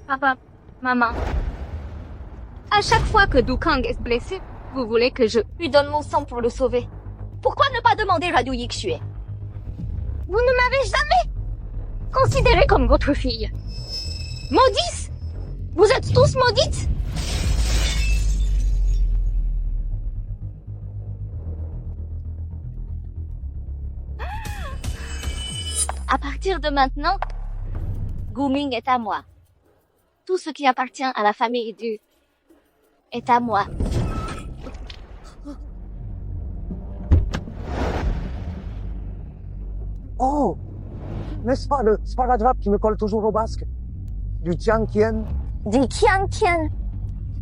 Papa, maman. À chaque fois que Dukang est blessé, vous voulez que je lui donne mon sang pour le sauver. Pourquoi ne pas demander à Liu Yixue? Vous ne m'avez jamais considéré comme votre fille. Maudite! Vous êtes tous maudites! À partir de maintenant, Guming est à moi. Tout ce qui appartient à la famille Du est à moi. Oh! N'est-ce pas le sparadrap qui me colle toujours au basque? Du Tianqian? Du Tianqian.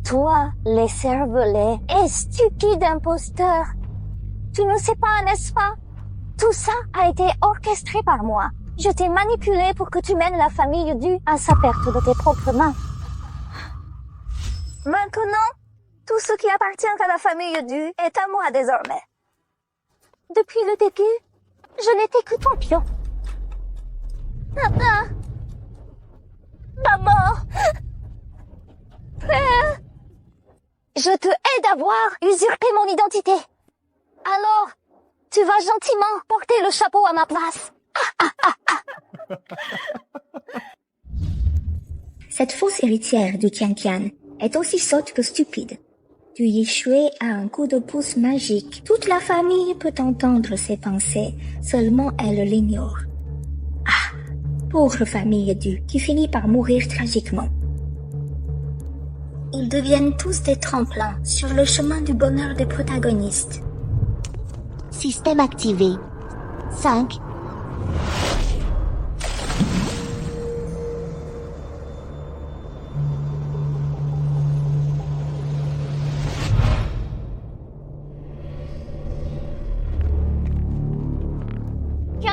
Toi, les cervelets et stupide imposteur. Tu ne sais pas, n'est-ce pas? Tout ça a été orchestré par moi. Je t'ai manipulé pour que tu mènes la famille Du à sa perte de tes propres mains. Maintenant, tout ce qui appartient à la famille Du est à moi désormais. Depuis le début, je n'étais que ton pion. Papa! Maman! Frère! Je te hais d'avoir usurpé mon identité. Alors, tu vas gentiment porter le chapeau à ma place. Cette fausse héritière du Tianqian est aussi sotte que stupide. Du Yixue a un coup de pouce magique. Toute la famille peut entendre ses pensées, seulement elle l'ignore. Ah, pauvre famille Du qui finit par mourir tragiquement. Ils deviennent tous des tremplins sur le chemin du bonheur des protagonistes. Système activé. 5.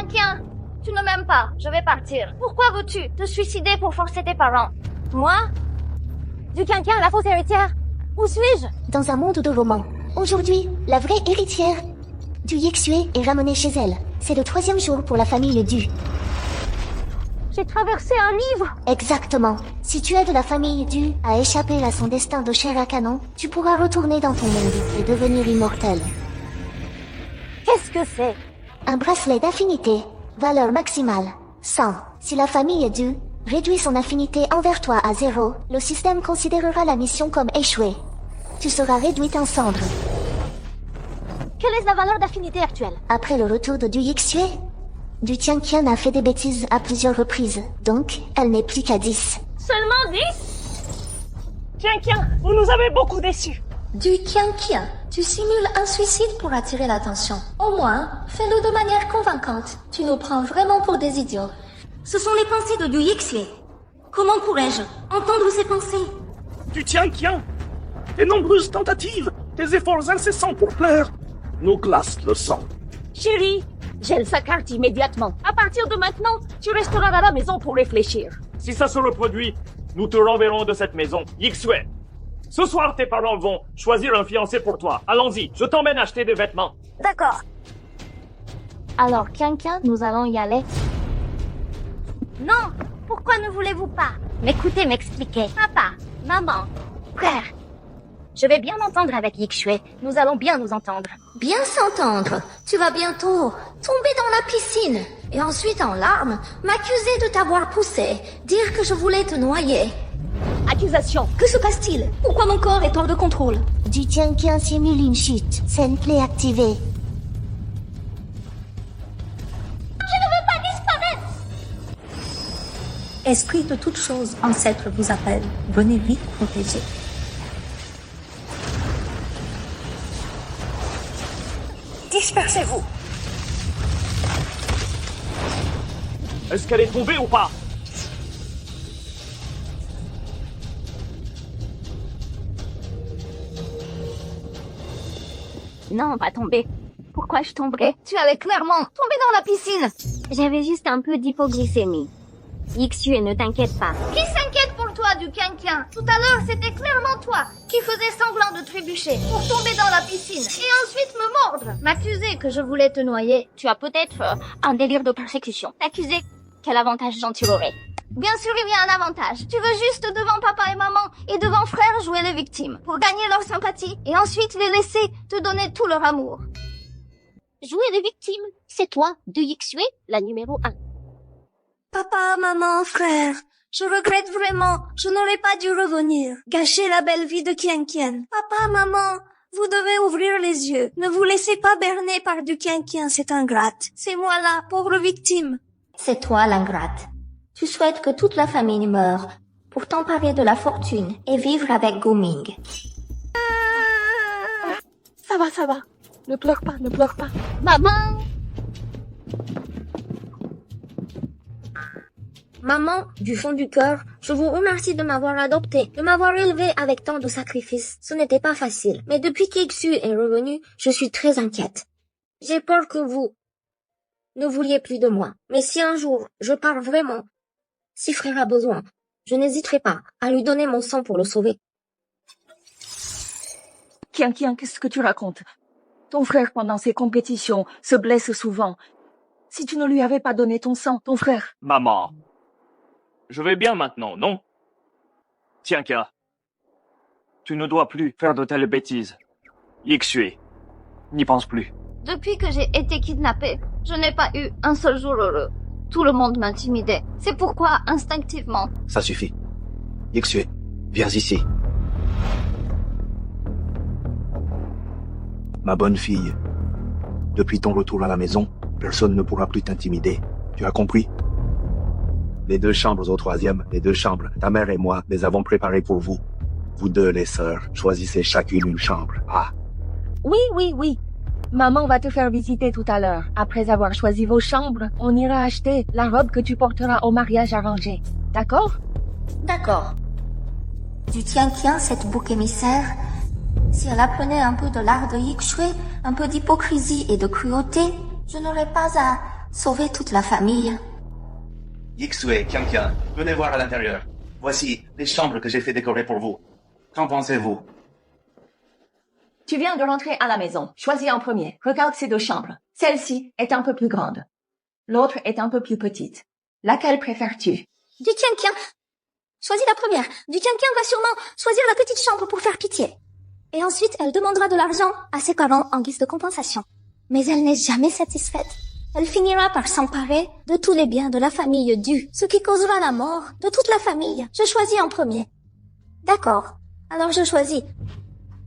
Tiens, tu ne m'aimes pas, je vais partir. Pourquoi veux-tu te suicider pour forcer tes parents? Moi? Du Tianqian, la fausse héritière? Où suis-je? Dans un monde de romans. Aujourd'hui, la vraie héritière du Yixue est ramenée chez elle. C'est le 3e jour pour la famille Du. J'ai traversé un livre. Exactement. Si tu aides la famille Du à échapper à son destin de chair à canon, tu pourras retourner dans ton monde et devenir immortel. Qu'est-ce que c'est? Un bracelet d'affinité. Valeur maximale. 100. Si la famille Du réduit son affinité envers toi à 0, le système considérera la mission comme échouée. Tu seras réduite en cendres. Quelle est la valeur d'affinité actuelle? Après le retour de Du Yixue, Du Tianqian a fait des bêtises à plusieurs reprises, donc elle n'est plus qu'à 10. Seulement 10? Tianqian, vous nous avez beaucoup déçus. Du Tianqian, tu simules un suicide pour attirer l'attention. Au moins, fais-le de manière convaincante. Tu nous prends vraiment pour des idiots. Ce sont les pensées de Du Yixue. Comment pourrais-je entendre ces pensées? Du Tianqian, tes nombreuses tentatives, tes efforts incessants pour plaire, nous glacent le sang. Chérie, gèle sa carte immédiatement. À partir de maintenant, tu resteras à la maison pour réfléchir. Si ça se reproduit, nous te renverrons de cette maison. Yixue, ce soir tes parents vont choisir un fiancé pour toi. Allons-y, je t'emmène acheter des vêtements. D'accord. Alors, Tianqian, nous allons y aller. Non, pourquoi ne voulez-vous pas m'écouter m'expliquer? Papa, maman, frère, je vais bien m'entendre avec Yixue. Nous allons bien nous entendre. Bien s'entendre. Tu vas bientôt tomber dans la piscine. Et ensuite, en larmes, m'accuser de t'avoir poussé. Dire que je voulais te noyer. Accusation. Que se passe-t-il? Pourquoi mon corps est hors de contrôle? Du Tianqian simule une chute. Scène clé activée. Esprit de toute chose, ancêtre vous appelle. Venez vite protéger. Dispersez-vous. Est-ce qu'elle est tombée ou pas? Non, pas tomber. Pourquoi je tomberais? Tu allais clairement tomber dans la piscine. J'avais juste un peu d'hypoglycémie. Yixue, ne t'inquiète pas. Qui s'inquiète pour toi, du Tianqian? Tout à l'heure, c'était clairement toi qui faisais semblant de trébucher pour tomber dans la piscine et ensuite me mordre. M'accuser que je voulais te noyer. Tu as peut-être un délire de persécution. T'accuser, quel avantage j'en tirerais? Bien sûr, il y a un avantage. Tu veux juste devant papa et maman et devant frère jouer les victimes pour gagner leur sympathie et ensuite les laisser te donner tout leur amour. Jouer les victimes, c'est toi, de Yixue, la numéro 1. Papa, maman, frère, je regrette vraiment. Je n'aurais pas dû revenir. Gâcher la belle vie de Qian Qian. Papa, maman, vous devez ouvrir les yeux. Ne vous laissez pas berner par du Qian Qian, c'est ingrate. C'est moi la pauvre victime. C'est toi l'ingrate. Tu souhaites que toute la famille meure pour t'emparer de la fortune et vivre avec Guming. Ça va. Ne pleure pas. Maman! Maman, du fond du cœur, je vous remercie de m'avoir adopté, de m'avoir élevé avec tant de sacrifices. Ce n'était pas facile. Mais depuis qu'Ixu est revenu, je suis très inquiète. J'ai peur que vous ne vouliez plus de moi. Mais si un jour je pars vraiment, si frère a besoin, je n'hésiterai pas à lui donner mon sang pour le sauver. Qian, qu'est-ce que tu racontes? Ton frère, pendant ses compétitions, se blesse souvent. Si tu ne lui avais pas donné ton sang, ton frère... Maman, je vais bien maintenant, non? Tianqian, tu ne dois plus faire de telles bêtises. Yixue, n'y pense plus. Depuis que j'ai été kidnappée, je n'ai pas eu un seul jour heureux. Tout le monde m'intimidait. C'est pourquoi, instinctivement... Ça suffit. Yixue, viens ici. Ma bonne fille, depuis ton retour à la maison, personne ne pourra plus t'intimider. Tu as compris? Les 2 chambres au 3e, les 2 chambres, ta mère et moi, les avons préparées pour vous. Vous deux, les sœurs, choisissez chacune une chambre. Ah. Oui. Maman va te faire visiter tout à l'heure. Après avoir choisi vos chambres, on ira acheter la robe que tu porteras au mariage arrangé. D'accord? D'accord. Du Qian Qian, cette bouc émissaire, si elle apprenait un peu de l'art de Yixue, un peu d'hypocrisie et de cruauté, je n'aurais pas à sauver toute la famille. Yixue, Qian, venez voir à l'intérieur. Voici les chambres que j'ai fait décorer pour vous. Qu'en pensez-vous? Tu viens de rentrer à la maison. Choisis en premier. Regarde ces 2 chambres. Celle-ci est un peu plus grande. L'autre est un peu plus petite. Laquelle préfères-tu? Du Qian Qian. Choisis la première. Du Qian Qian va sûrement choisir la petite chambre pour faire pitié. Et ensuite, elle demandera de l'argent à ses parents en guise de compensation. Mais elle n'est jamais satisfaite. Elle finira par s'emparer de tous les biens de la famille Du, ce qui causera la mort de toute la famille. Je choisis en premier. D'accord. Alors je choisis.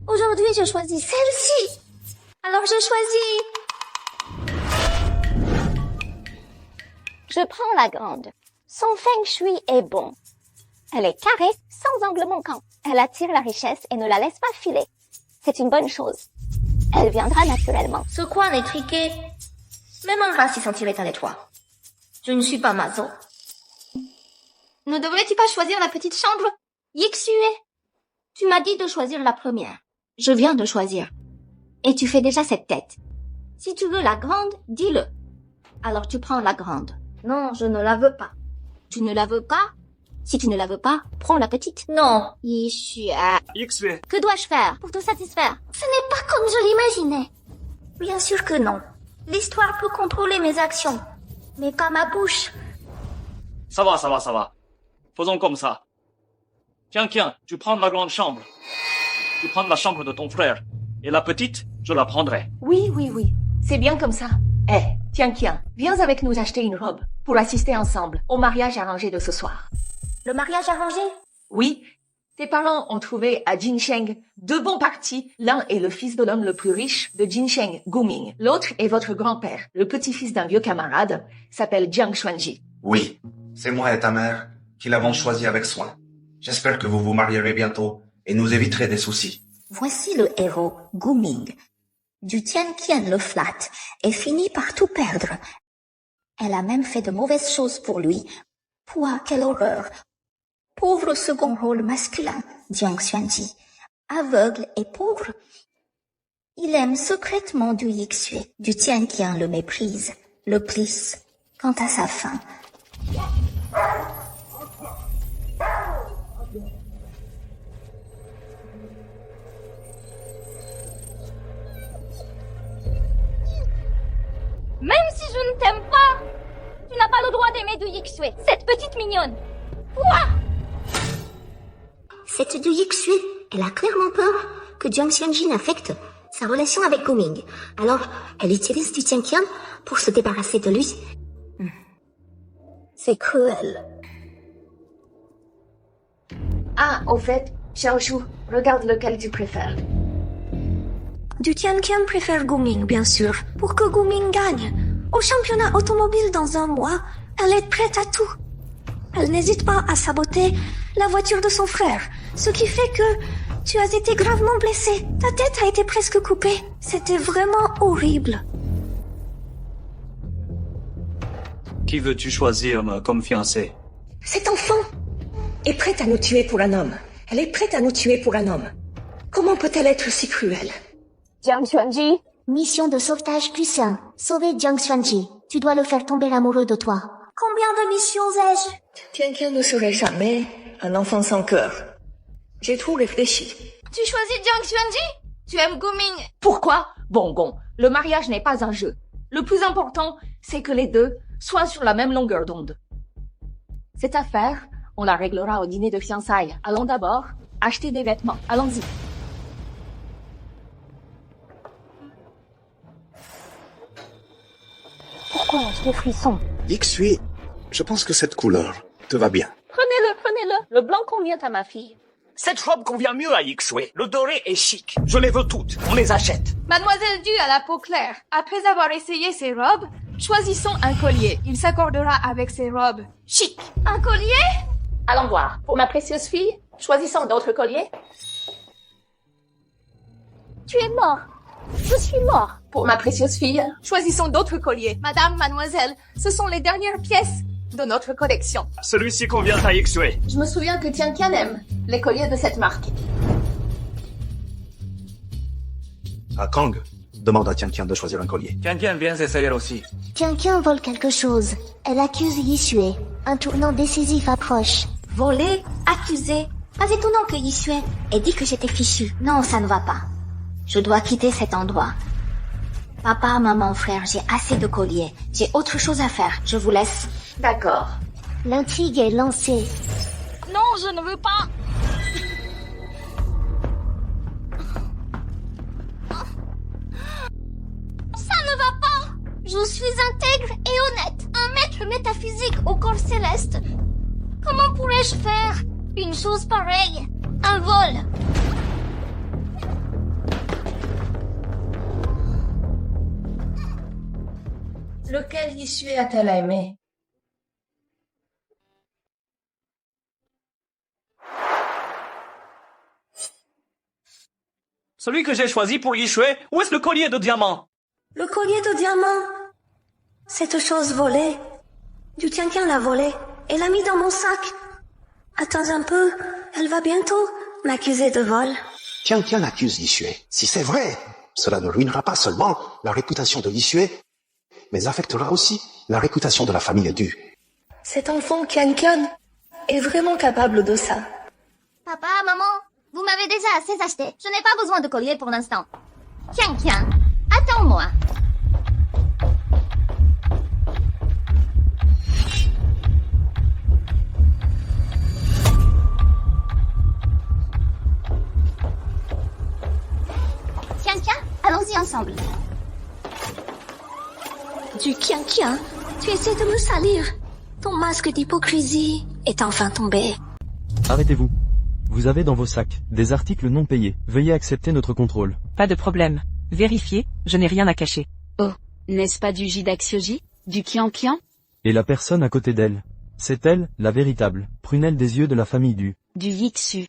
Aujourd'hui, je choisis celle-ci. Alors je choisis... Je prends la grande. Son feng shui est bon. Elle est carrée, sans angle manquant. Elle attire la richesse et ne la laisse pas filer. C'est une bonne chose. Elle viendra naturellement. Ce coin est triqué. Même un rat s'y sentirait à l'étroit. Je ne suis pas maso. Ne devrais-tu pas choisir la petite chambre? Yixue, tu m'as dit de choisir la première. Je viens de choisir. Et tu fais déjà cette tête. Si tu veux la grande, dis-le. Alors tu prends la grande. Non, je ne la veux pas. Tu ne la veux pas? Si tu ne la veux pas, prends la petite. Non. Yixue. Que dois-je faire pour te satisfaire? Ce n'est pas comme je l'imaginais. Bien sûr que non. L'histoire peut contrôler mes actions. Mais pas ma bouche. Ça va. Faisons comme ça. Tianqian, tu prends la grande chambre. Tu prends la chambre de ton frère. Et la petite, je la prendrai. Oui. C'est bien comme ça. Tianqian, viens avec nous acheter une robe pour assister ensemble au mariage arrangé de ce soir. Le mariage arrangé? Oui. Tes parents ont trouvé à Jinsheng 2 bons partis. L'un est le fils de l'homme le plus riche de Jinsheng, Guming. L'autre est votre grand-père, le petit-fils d'un vieux camarade, s'appelle Jiang Xuanji. Oui, c'est moi et ta mère qui l'avons choisi avec soin. J'espère que vous vous marierez bientôt et nous éviterez des soucis. Voici le héros, Guming. Du Qian Qian le flatte et finit par tout perdre. Elle a même fait de mauvaises choses pour lui. Pouah, quelle horreur! Pauvre second rôle masculin, Jiang Xuanji. Aveugle et pauvre. Il aime secrètement du Yixue. Du Qian Qian le méprise, le plisse. Quant à sa fin... Même si je ne t'aime pas, tu n'as pas le droit d'aimer du Yixue, cette petite mignonne. Cette de Yixue, elle a clairement peur que Jiang Xianjin affecte sa relation avec Guming. Alors, elle utilise du Tianqian pour se débarrasser de lui. C'est cruel. Ah, au fait, Xiaoshu, regarde lequel tu préfères. Du Tianqian préfère Guming, bien sûr, pour que Guming gagne. Au championnat automobile dans un mois, elle est prête à tout. Elle n'hésite pas à saboter la voiture de son frère, ce qui fait que tu as été gravement blessé. Ta tête a été presque coupée. C'était vraiment horrible. Qui veux-tu choisir comme fiancé? Cet enfant est prête à nous tuer pour un homme. Elle est prête à nous tuer pour un homme. Comment peut-elle être si cruelle? Jiang Xuanji, Mission de sauvetage plus 1. Sauver Jiang Xuanji. Tu dois le faire tomber amoureux de toi. Combien de missions ai-je? Tianqian ne serait jamais un enfant sans cœur. J'ai trop réfléchi. tu choisis Jiang Xuanji? Tu aimes Guming? Pourquoi? Bon, le mariage n'est pas un jeu. Le plus important, c'est que les deux soient sur la même longueur d'onde. Cette affaire, on la réglera au dîner de fiançailles. Allons d'abord acheter des vêtements. Allons-y. Pourquoi ai-je des frissons? Yixue, je pense que cette couleur te va bien. Prenez-le. Le blanc convient à ma fille. Cette robe convient mieux à Yixue. Le doré est chic. Je les veux toutes. On les achète. Mademoiselle Du a la peau claire. Après avoir essayé ses robes, choisissons un collier. Il s'accordera avec ses robes chic. Un collier? Allons voir. Pour ma précieuse fille, choisissons d'autres colliers. Tu es mort. Je suis mort. Pour ma précieuse fille, choisissons d'autres colliers. Madame, mademoiselle, ce sont les dernières pièces de notre collection. Celui-ci convient à Yixue. Je me souviens que Tianqian aime les colliers de cette marque. À Kang, demande à Tianqian de choisir un collier. Tianqian, viens essayer aussi. Tianqian vole quelque chose. Elle accuse Yixue. Un tournant décisif approche. Voler, accuser. Pas étonnant que Yixue ait dit que j'étais fichu. Non, ça ne va pas. Je dois quitter cet endroit. Papa, maman, frère, j'ai assez de colliers. J'ai autre chose à faire. Je vous laisse. D'accord. L'intrigue est lancée. Non, je ne veux pas. Ça ne va pas. Je suis intègre et honnête. Un maître métaphysique au corps céleste. Comment pourrais-je faire une chose pareille? Un vol. Lequel Yixue a-t-elle aimé? Celui que j'ai choisi pour Yixue, où est-ce le collier de diamant? Le collier de diamant. Cette chose volée. Du Tianqian l'a volée et l'a mis dans mon sac. Attends un peu, elle va bientôt m'accuser de vol. Tianqian accuse Yixue. Si c'est vrai, cela ne ruinera pas seulement la réputation de Yixue, mais affectera aussi la réputation de la famille Du. Cet enfant Tianqian est vraiment capable de ça. Papa, maman, vous m'avez déjà assez acheté. Je n'ai pas besoin de collier pour l'instant. Tianqian, attends-moi. Tianqian, allons-y ensemble. Du Tianqian, tu essaies de me salir. Ton masque d'hypocrisie est enfin tombé. Arrêtez-vous. Vous avez dans vos sacs des articles non payés. Veuillez accepter notre contrôle. Pas de problème. Vérifiez, je n'ai rien à cacher. Oh, n'est-ce pas du Jidaxioji? Du Qianqian? Et la personne à côté d'elle. C'est elle, la véritable, prunelle des yeux de la famille Du. Du Yixu.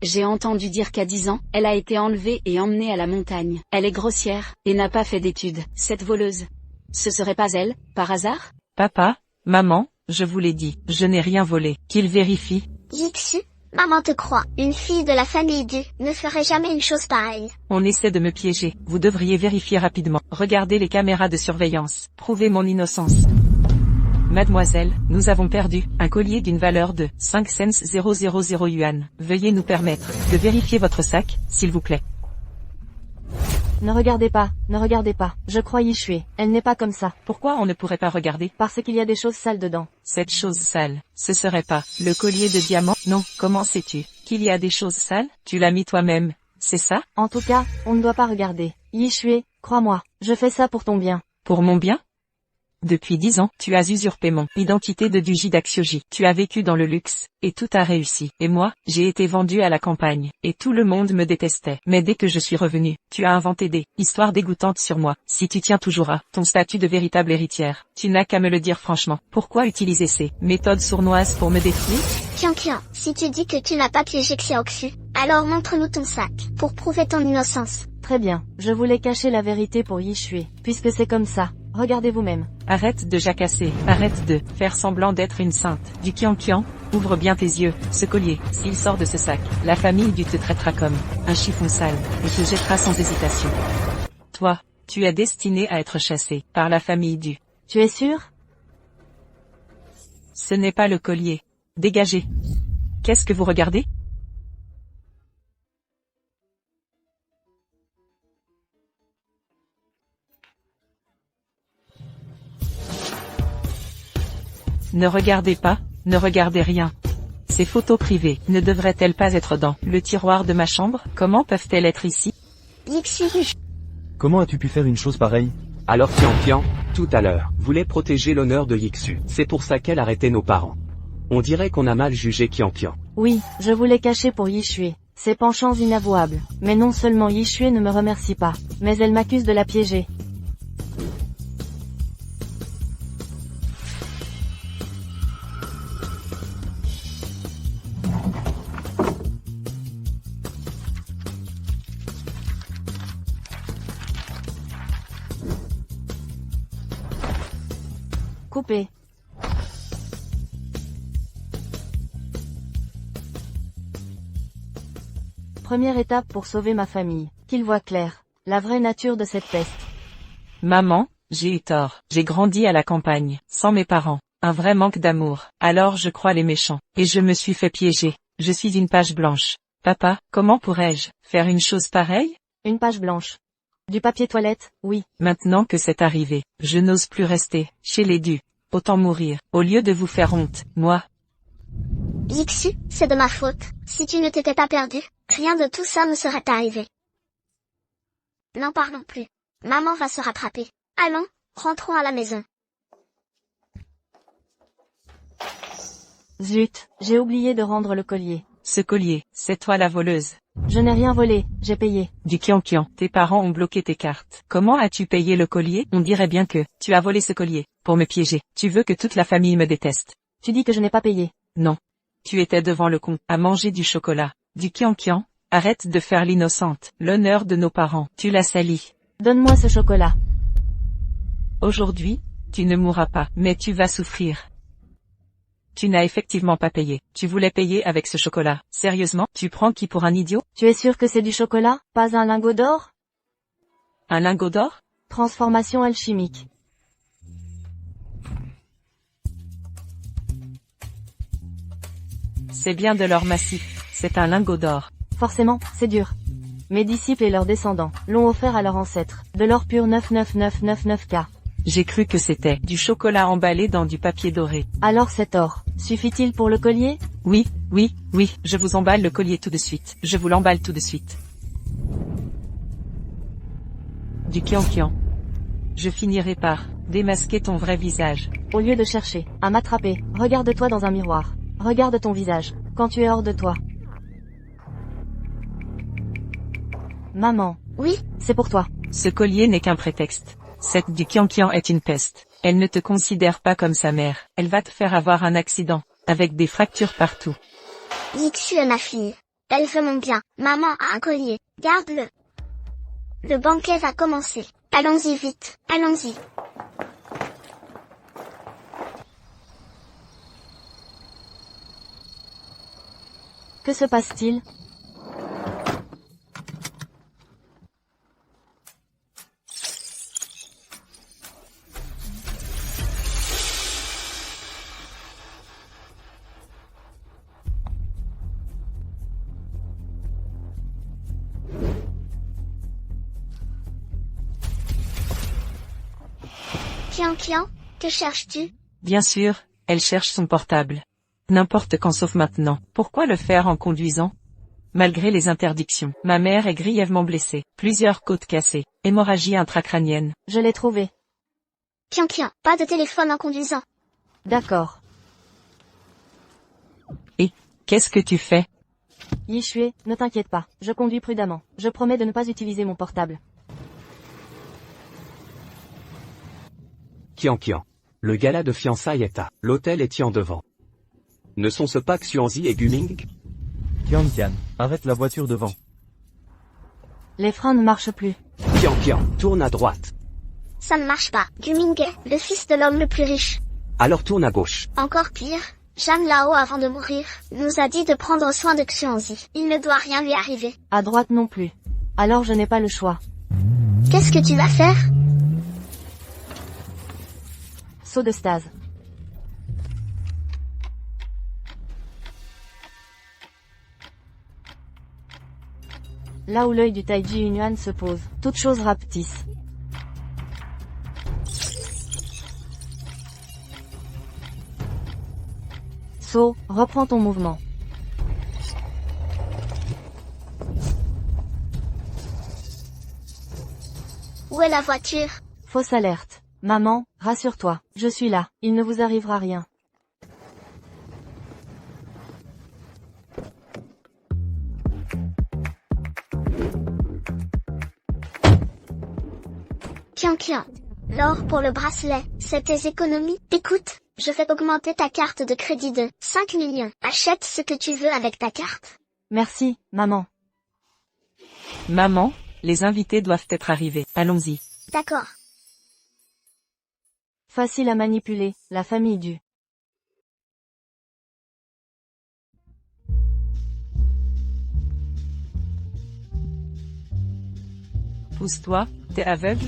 J'ai entendu dire qu'à 10 ans, elle a été enlevée et emmenée à la montagne. Elle est grossière, et n'a pas fait d'études. Cette voleuse. Ce serait pas elle, par hasard? Papa, maman, je vous l'ai dit, je n'ai rien volé. Qu'il vérifie. Yixu, maman te croit. Une fille de la famille Du ne ferait jamais une chose pareille. On essaie de me piéger. Vous devriez vérifier rapidement. Regardez les caméras de surveillance. Prouvez mon innocence. Mademoiselle, nous avons perdu un collier d'une valeur de 5 cents 000 yuan. Veuillez nous permettre de vérifier votre sac, s'il vous plaît. Ne regardez pas, je crois Yixue, elle n'est pas comme ça. Pourquoi on ne pourrait pas regarder? Parce qu'il y a des choses sales dedans. Cette chose sale, ce serait pas le collier de diamant? Non, comment sais-tu? Qu'il y a des choses sales, tu l'as mis toi-même, c'est ça? En tout cas, on ne doit pas regarder. Yixue, crois-moi, je fais ça pour ton bien. Pour mon bien? Depuis 10 ans, tu as usurpé mon identité de Duji d'Axioji. Tu as vécu dans le luxe, et tout a réussi. Et moi, j'ai été vendu à la campagne, et tout le monde me détestait. Mais dès que je suis revenu, tu as inventé des histoires dégoûtantes sur moi. Si tu tiens toujours à ton statut de véritable héritière, tu n'as qu'à me le dire franchement. Pourquoi utiliser ces méthodes sournoises pour me détruire? Qian, si tu dis que tu n'as pas piégé Xiaoxu, alors montre-nous ton sac, pour prouver ton innocence. Très bien, je voulais cacher la vérité pour Yixue, puisque c'est comme ça. Regardez vous-même. Arrête de jacasser, arrête de faire semblant d'être une sainte. Du Qian, ouvre bien tes yeux, ce collier, s'il sort de ce sac, la famille du te traitera comme un chiffon sale, et te jettera sans hésitation. Toi, tu es destiné à être chassé par la famille du. Tu es sûr? Ce n'est pas le collier. Dégagez. Qu'est-ce que vous regardez? Ne regardez pas, ne regardez rien. Ces photos privées ne devraient-elles pas être dans le tiroir de ma chambre? Comment peuvent-elles être ici? Comment as-tu pu faire une chose pareille? Alors Qian, tout à l'heure, voulait protéger l'honneur de Yixu. C'est pour ça qu'elle arrêtait nos parents. On dirait qu'on a mal jugé Qian. Oui, je voulais cacher pour Yixue ses penchants inavouables. Mais non seulement Yixue ne me remercie pas, mais elle m'accuse de la piéger. Coupé. Première étape pour sauver ma famille, qu'il voit clair, la vraie nature de cette peste. Maman, j'ai eu tort. J'ai grandi à la campagne, sans mes parents. Un vrai manque d'amour. Alors je crois les méchants. Et je me suis fait piéger. Je suis une page blanche. Papa, comment pourrais-je faire une chose pareille? Une page blanche. Du papier toilette, oui. Maintenant que c'est arrivé, je n'ose plus rester chez les dus. Autant mourir, au lieu de vous faire honte, moi. Yixu, c'est de ma faute. Si tu ne t'étais pas perdu, rien de tout ça ne serait arrivé. N'en parlons plus. Maman va se rattraper. Allons, rentrons à la maison. Zut, j'ai oublié de rendre le collier. Ce collier, c'est toi la voleuse. Je n'ai rien volé, j'ai payé. Du Qian, tes parents ont bloqué tes cartes. Comment as-tu payé le collier? On dirait bien que tu as volé ce collier pour me piéger. Tu veux que toute la famille me déteste. Tu dis que je n'ai pas payé. Non. Tu étais devant le compte à manger du chocolat. Du Qian, arrête de faire l'innocente. L'honneur de nos parents, tu l'as sali. Donne-moi ce chocolat. Aujourd'hui, tu ne mourras pas, mais tu vas souffrir. Tu n'as effectivement pas payé. Tu voulais payer avec ce chocolat. Sérieusement, tu prends qui pour un idiot? Tu es sûr que c'est du chocolat, pas un lingot d'or? Un lingot d'or? Transformation alchimique. C'est bien de l'or massif. C'est un lingot d'or. Forcément, c'est dur. Mes disciples et leurs descendants l'ont offert à leurs ancêtres. De l'or pur 99999K. J'ai cru que c'était du chocolat emballé dans du papier doré. Alors cet or, suffit-il pour le collier? Oui, je vous emballe le collier tout de suite. Je vous l'emballe tout de suite. Du Qian. Je finirai par démasquer ton vrai visage. Au lieu de chercher à m'attraper, regarde-toi dans un miroir. Regarde ton visage, quand tu es hors de toi. Maman. Oui? C'est pour toi. Ce collier n'est qu'un prétexte. Cette du Qian est une peste. Elle ne te considère pas comme sa mère. Elle va te faire avoir un accident, avec des fractures partout. Yixu est ma fille. Elle veut mon bien. Maman a un collier. Garde-le. Le banquet va commencer. Allons-y vite. Allons-y. Que se passe-t-il? Qian, que cherches-tu? Bien sûr, elle cherche son portable. N'importe quand sauf maintenant. Pourquoi le faire en conduisant? malgré les interdictions. Ma mère est grièvement blessée, plusieurs côtes cassées, hémorragie intracrânienne. Je l'ai trouvé. Kian, pas de téléphone en conduisant. D'accord. Et, qu'est-ce que tu fais? Yixue, ne t'inquiète pas, je conduis prudemment. Je promets de ne pas utiliser mon portable. Kian. Le gala de fiançailles est à l'hôtel Etienne devant. Ne sont-ce pas Xuanzi et Guming? Tian, arrête la voiture devant. Les freins ne marchent plus. Kian, tourne à droite. Ça ne marche pas. Guming est le fils de l'homme le plus riche. Alors tourne à gauche. Encore pire, Jeanne Lao, avant de mourir, nous a dit de prendre soin de Xuanzi. Il ne doit rien lui arriver. À droite non plus. Alors je n'ai pas le choix. Qu'est-ce que tu vas faire? Saut de stase. Là où l'œil du Taiji Yuan se pose, toute chose rapetisse. Saut, reprends ton mouvement. Où est la voiture? Fausse alerte. Maman, rassure-toi, je suis là, il ne vous arrivera rien. Kian. L'or pour le bracelet, c'est tes économies. Écoute, je vais augmenter ta carte de crédit de 5 millions. Achète ce que tu veux avec ta carte. Merci, maman. Maman, les invités doivent être arrivés. Allons-y. D'accord. Facile à manipuler, la famille du. Pousse-toi, t'es aveugle?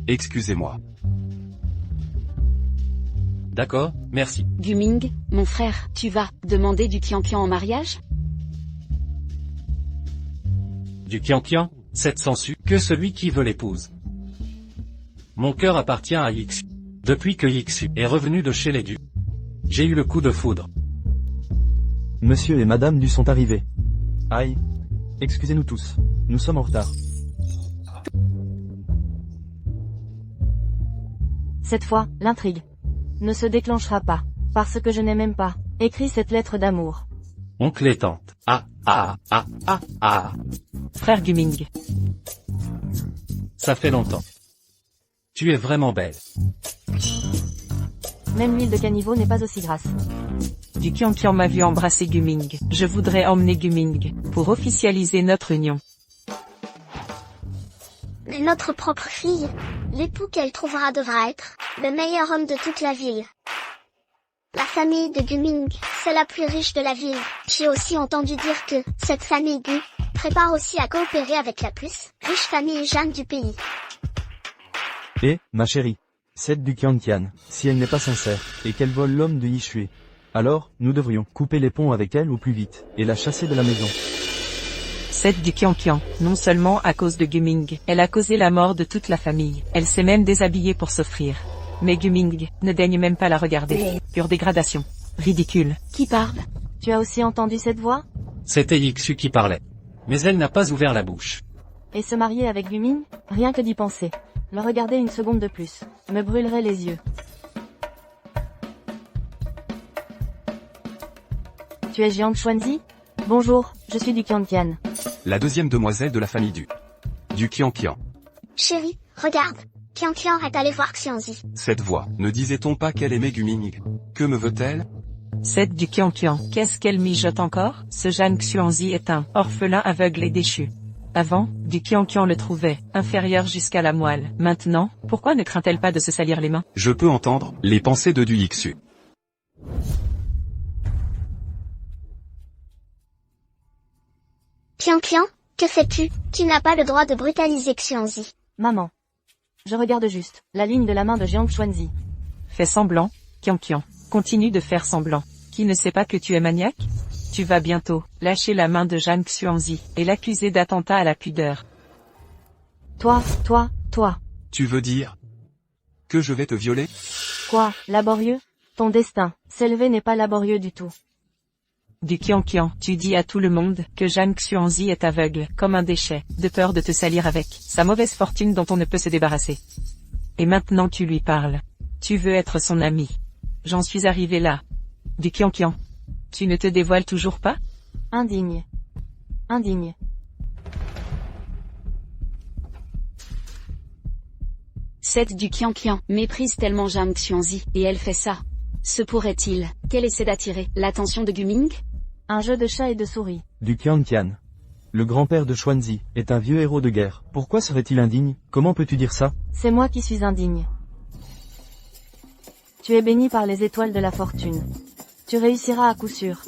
Excusez-moi. D'accord, merci. Guming, mon frère, tu vas demander du Kian en mariage? Du Kian, cette sangsue, que celui qui veut l'épouse. Mon cœur appartient à Yixu. Depuis que Yixu est revenu de chez les Du, j'ai eu le coup de foudre. Monsieur et Madame Du sont arrivés. Aïe. Excusez-nous tous. Nous sommes en retard. Cette fois, l'intrigue ne se déclenchera pas, parce que je n'ai même pas écrit cette lettre d'amour. Oncle et tante. Frère Guming. Ça fait longtemps. Tu es vraiment belle. Même l'huile de caniveau n'est pas aussi grasse. Du Kian m'a vu embrasser Guming. Je voudrais emmener Guming, pour officialiser notre union. Mais notre propre fille, l'époux qu'elle trouvera devra être le meilleur homme de toute la ville. La famille de Guming, c'est la plus riche de la ville. J'ai aussi entendu dire que cette famille Gu prépare aussi à coopérer avec la plus riche famille Jeanne du pays. Et, ma chérie, cette du Tian, si elle n'est pas sincère, et qu'elle vole l'homme de Yixue, alors, nous devrions couper les ponts avec elle au plus vite, et la chasser de la maison. Cette du Kian, non seulement à cause de Guming, elle a causé la mort de toute la famille. Elle s'est même déshabillée pour s'offrir. Mais Guming ne daigne même pas la regarder. Pure dégradation. Ridicule. Qui parle? Tu as aussi entendu cette voix? C'était Yixu qui parlait. Mais elle n'a pas ouvert la bouche. Et se marier avec Guming? Rien que d'y penser. Le regarder une seconde de plus me brûlerait les yeux. Tu es Jiang Xuanzi? Bonjour, je suis du Kian. La deuxième demoiselle de la famille du Kian. Chérie, regarde. Kian est allé voir Xuanzi. Cette voix, ne disait-on pas qu'elle aimait Guming? Que me veut-elle? Cette du Kian, qu'est-ce qu'elle mijote encore? Ce Jeanne Xuanzi est un orphelin aveugle et déchu. Avant, du Kian le trouvait inférieur jusqu'à la moelle. Maintenant, pourquoi ne craint-elle pas de se salir les mains? Je peux entendre les pensées de du Yixu. Kian, que fais-tu? Tu n'as pas le droit de brutaliser Xuanzi. Maman. Je regarde juste la ligne de la main de Jiang Xuanzi. Fais semblant, Kian. Continue de faire semblant. Qui ne sait pas que tu es maniaque? Tu vas bientôt lâcher la main de Jeanne Xuanzi et l'accuser d'attentat à la pudeur. Toi. Tu veux dire que je vais te violer? Quoi, laborieux? Ton destin, s'élever n'est pas laborieux du tout. Du Qianqian, tu dis à tout le monde que Zhang Xuanzi est aveugle, comme un déchet, de peur de te salir avec sa mauvaise fortune dont on ne peut se débarrasser. Et maintenant tu lui parles. Tu veux être son ami. J'en suis arrivé là. Du Qianqian. Tu ne te dévoiles toujours pas? Indigne. Indigne. Cette du Qianqian méprise tellement Zhang Xuanzi, et elle fait ça. Se pourrait-il qu'elle essaie d'attirer l'attention de Guming? Un jeu de chat et de souris. Du Qianqian. Le grand-père de Xuanzi est un vieux héros de guerre. Pourquoi serait-il indigne? Comment peux-tu dire ça? C'est moi qui suis indigne. Tu es béni par les étoiles de la fortune. Tu réussiras à coup sûr.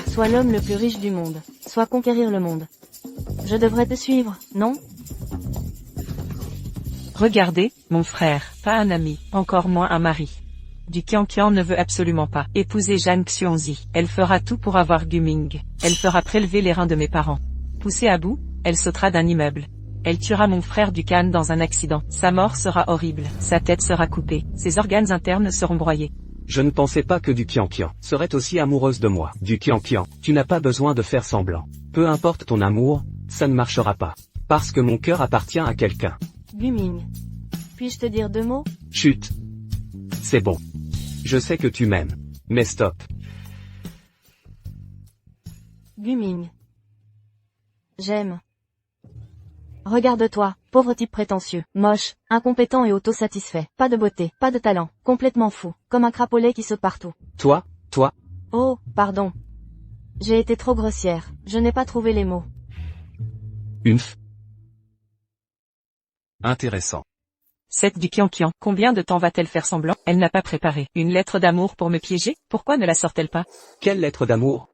Sois l'homme le plus riche du monde. Sois conquérir le monde. Je devrais te suivre, non? Regardez, mon frère, pas un ami, encore moins un mari. Du Qianqian ne veut absolument pas épouser Zhang Xuanzi. Elle fera tout pour avoir Guming. Elle fera prélever les reins de mes parents. Poussée à bout, elle sautera d'un immeuble. Elle tuera mon frère Dukan dans un accident. Sa mort sera horrible. Sa tête sera coupée. Ses organes internes seront broyés. Je ne pensais pas que du Qianqian serait aussi amoureuse de moi. Du Qianqian, tu n'as pas besoin de faire semblant. Peu importe ton amour, ça ne marchera pas. Parce que mon cœur appartient à quelqu'un. Guming. Puis-je te dire 2 mots? Chut. C'est bon. Je sais que tu m'aimes. Mais stop. Guming. J'aime. Regarde-toi, pauvre type prétentieux, moche, incompétent et autosatisfait. Pas de beauté, pas de talent, complètement fou, comme un crapaud qui saute partout. Toi. Oh, pardon. J'ai été trop grossière, je n'ai pas trouvé les mots. Intéressant. Cette du Qianqian, combien de temps va-t-elle faire semblant? Elle n'a pas préparé une lettre d'amour pour me piéger? Pourquoi ne la sort-elle pas? Quelle lettre d'amour?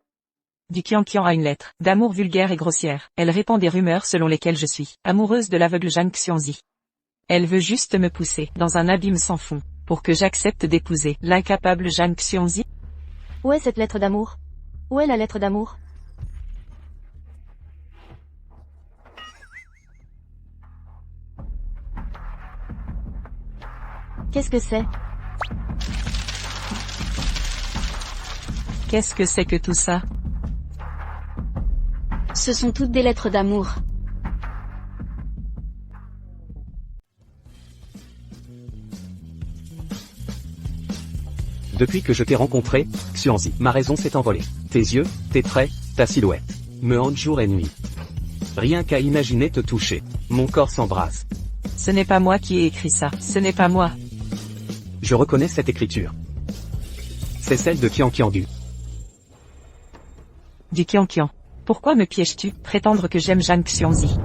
Du Qianqian a une lettre d'amour vulgaire et grossière. Elle répand des rumeurs selon lesquelles je suis amoureuse de l'aveugle Zhang Xuanzi. Elle veut juste me pousser dans un abîme sans fond, pour que j'accepte d'épouser l'incapable Zhang Xuanzi. Où est cette lettre d'amour? Où est la lettre d'amour? Qu'est-ce que c'est? Qu'est-ce que c'est que tout ça? Ce sont toutes des lettres d'amour. Depuis que je t'ai rencontré, Xuanzi, ma raison s'est envolée. Tes yeux, tes traits, ta silhouette me hantent jour et nuit. Rien qu'à imaginer te toucher, mon corps s'embrase. Ce n'est pas moi qui ai écrit ça, ce n'est pas moi. Je reconnais cette écriture. C'est celle de Qianqian Du Qianqian. Pourquoi me pièges-tu? Prétendre que j'aime Zhang Xuanzi.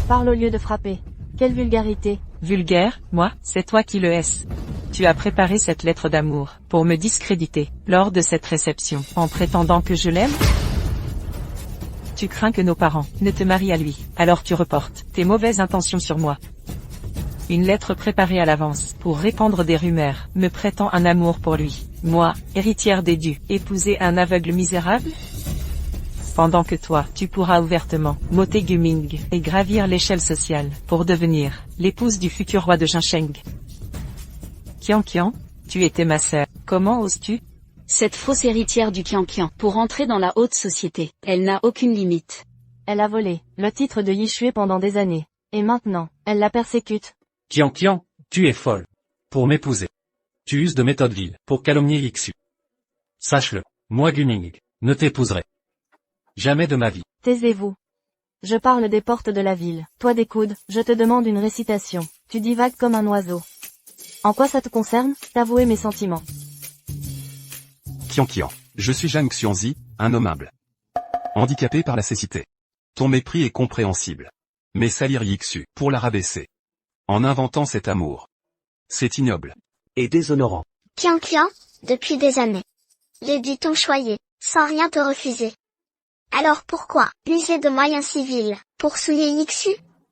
Parle au lieu de frapper. Quelle vulgarité. Vulgaire, moi, c'est toi qui le es. Tu as préparé cette lettre d'amour pour me discréditer lors de cette réception en prétendant que je l'aime? Tu crains que nos parents ne te marient à lui, alors tu reportes tes mauvaises intentions sur moi. Une lettre préparée à l'avance pour répandre des rumeurs, me prêtant un amour pour lui. Moi, héritière des dieux, épouser un aveugle misérable? Pendant que toi, tu pourras ouvertement m'ôter Guming et gravir l'échelle sociale pour devenir l'épouse du futur roi de Jincheng. Qianqian, tu étais ma sœur. Comment oses-tu? Cette fausse héritière du Qianqian, pour entrer dans la haute société, elle n'a aucune limite. Elle a volé le titre de Yixue pendant des années. Et maintenant, elle la persécute. Qianqian, tu es folle. Pour m'épouser. Tu uses de méthodes viles pour calomnier Yixu. Sache-le, moi Guming, ne t'épouserai jamais de ma vie. Taisez-vous. Je parle des portes de la ville. Toi des coudes, je te demande une récitation. Tu divagues comme un oiseau. En quoi ça te concerne? T'avouer mes sentiments. Qianqian, je suis Zhang Xuanzi, un homme humble. Handicapé par la cécité. Ton mépris est compréhensible. Mais salir Yixu, pour la rabaisser. En inventant cet amour. C'est ignoble. Et déshonorant. Qianqian, depuis des années. Les dieux t'ont choyé, sans rien te refuser. Alors pourquoi user de moyens civils pour souiller Yixu?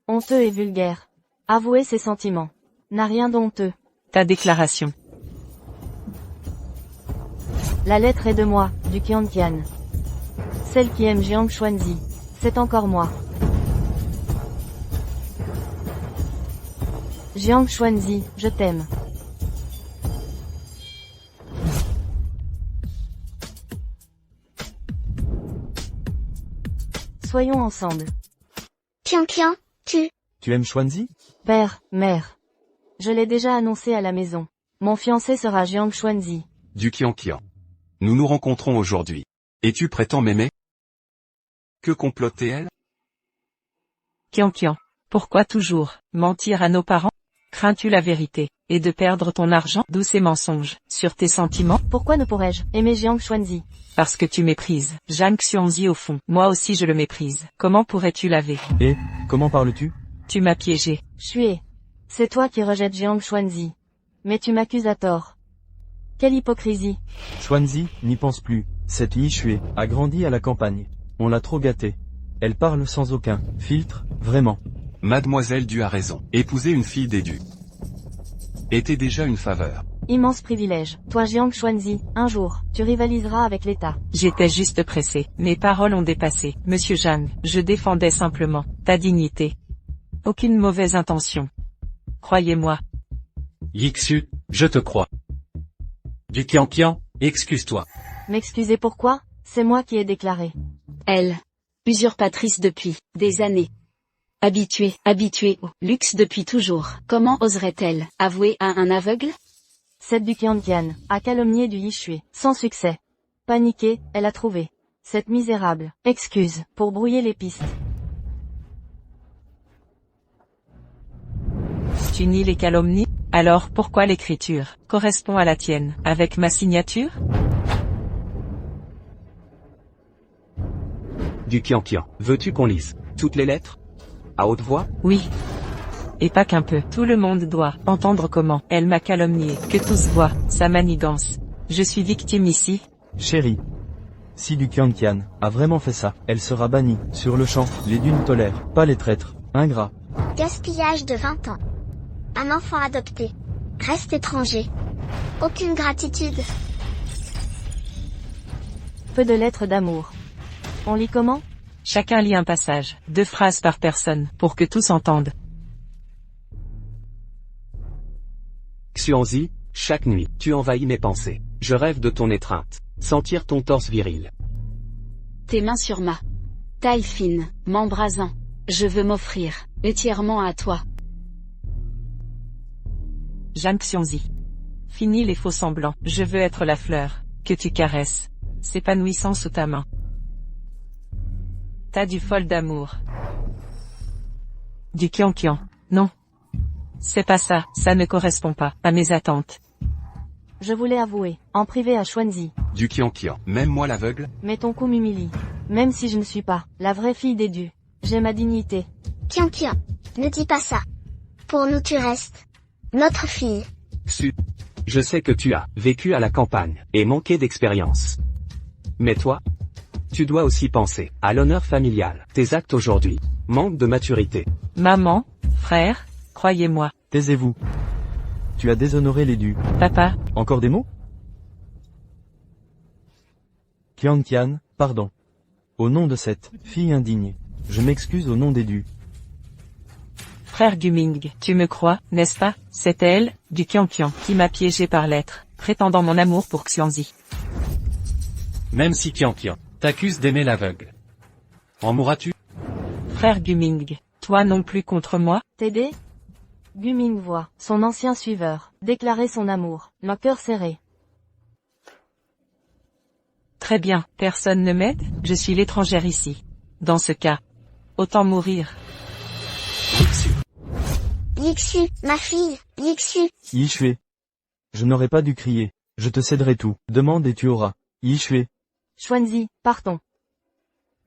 Honteux et vulgaire. Avouer ses sentiments. N'a rien d'honteux. Ta déclaration. La lettre est de moi, du Qianqian. Celle qui aime Zhang Xuanzi. C'est encore moi. Zhang Xuanzi, je t'aime. soyons ensemble. Qian, tu... Tu aimes Xuanzi? Père, mère. Je l'ai déjà annoncé à la maison. Mon fiancé sera Jiang Xuanzi. Du Qian. Nous nous rencontrons aujourd'hui. Et tu prétends m'aimer? Que complotait-elle? Qian, pourquoi toujours mentir à nos parents? Crains-tu la vérité, et de perdre ton argent? D'où ces mensonges, sur tes sentiments? Pourquoi ne pourrais-je aimer Jiang Xuanzi? Parce que tu méprises Jiang Xuanzi au fond. Moi aussi je le méprise. Comment pourrais-tu laver? Et, comment parles-tu? Tu m'as piégé. Xue. C'est toi qui rejettes Jiang Xuanzi. Mais tu m'accuses à tort. Quelle hypocrisie. Xuanzi n'y pense plus. Cette Yixue a grandi à la campagne. On l'a trop gâtée. Elle parle sans aucun filtre, vraiment. Mademoiselle Du a raison. Épouser une fille des Du était déjà une faveur. Immense privilège. Toi Jiang Xuanzi, un jour, tu rivaliseras avec l'État. J'étais juste pressé. Mes paroles ont dépassé. Monsieur Zhang, je défendais simplement ta dignité. Aucune mauvaise intention. Croyez-moi. Yixu, je te crois. Du Qian, excuse-toi. M'excuser pourquoi? C'est moi qui ai déclaré. Elle. Usurpatrice depuis des années. Habituée au luxe depuis toujours. Comment oserait-elle avouer à un aveugle? Cette du Qian a calomnié du Yixue, sans succès. Paniquée, elle a trouvé cette misérable excuse pour brouiller les pistes. Tu nies les calomnies? Alors pourquoi l'écriture correspond à la tienne, avec ma signature? Du Qian, veux-tu qu'on lise toutes les lettres? À haute voix? Oui. Et pas qu'un peu. Tout le monde doit entendre comment elle m'a calomnié, que tous voient sa manigance. Je suis victime ici. Chérie. Si du Qian a vraiment fait ça, elle sera bannie. Sur le champ, les dunes tolèrent pas les traîtres, ingrats. Gaspillage de 20 ans. Un enfant adopté. Reste étranger. Aucune gratitude. Peu de lettres d'amour. On lit comment? Chacun lit un passage, 2 phrases par personne, pour que tous entendent. Xuanzi, chaque nuit, tu envahis mes pensées. Je rêve de ton étreinte. Sentir ton torse viril. Tes mains sur ma taille fine, m'embrasant. Je veux m'offrir entièrement à toi. Jiang Xuanzi. Fini les faux semblants. Je veux être la fleur que tu caresses, s'épanouissant sous ta main. T'as du folle d'amour. Du Qian. Non. C'est pas ça, ça ne correspond pas à mes attentes. Je voulais avouer, en privé à Xuanzi. Du Qian, même moi l'aveugle? Mais ton coup m'humilie. Même si je ne suis pas la vraie fille des dieux. J'ai ma dignité. Qian, ne dis pas ça. Pour nous tu restes notre fille. Je sais que tu as vécu à la campagne et manqué d'expérience. Mais toi, tu dois aussi penser à l'honneur familial. Tes actes aujourd'hui manquent de maturité. Maman, frère, croyez-moi. Taisez-vous. Tu as déshonoré les dus. Papa. Encore des mots? Qian, pardon. Au nom de cette fille indigne, je m'excuse au nom des dus. Frère Guming, tu me crois, n'est-ce pas? C'est elle, du Qian, qui m'a piégé par lettres, prétendant mon amour pour Xuanzi. Même si Qian t'accuse d'aimer l'aveugle. En mourras-tu? Frère Guming, toi non plus contre moi? T'aider? Guming voit son ancien suiveur déclarer son amour, le cœur serré. Très bien, personne ne m'aide, je suis l'étrangère ici. Dans ce cas, autant mourir. Yixu, ma fille, Yixu. Yixue. Je n'aurais pas dû crier. Je te céderai tout. Demande et tu auras. Yixue. Xuanzi, partons.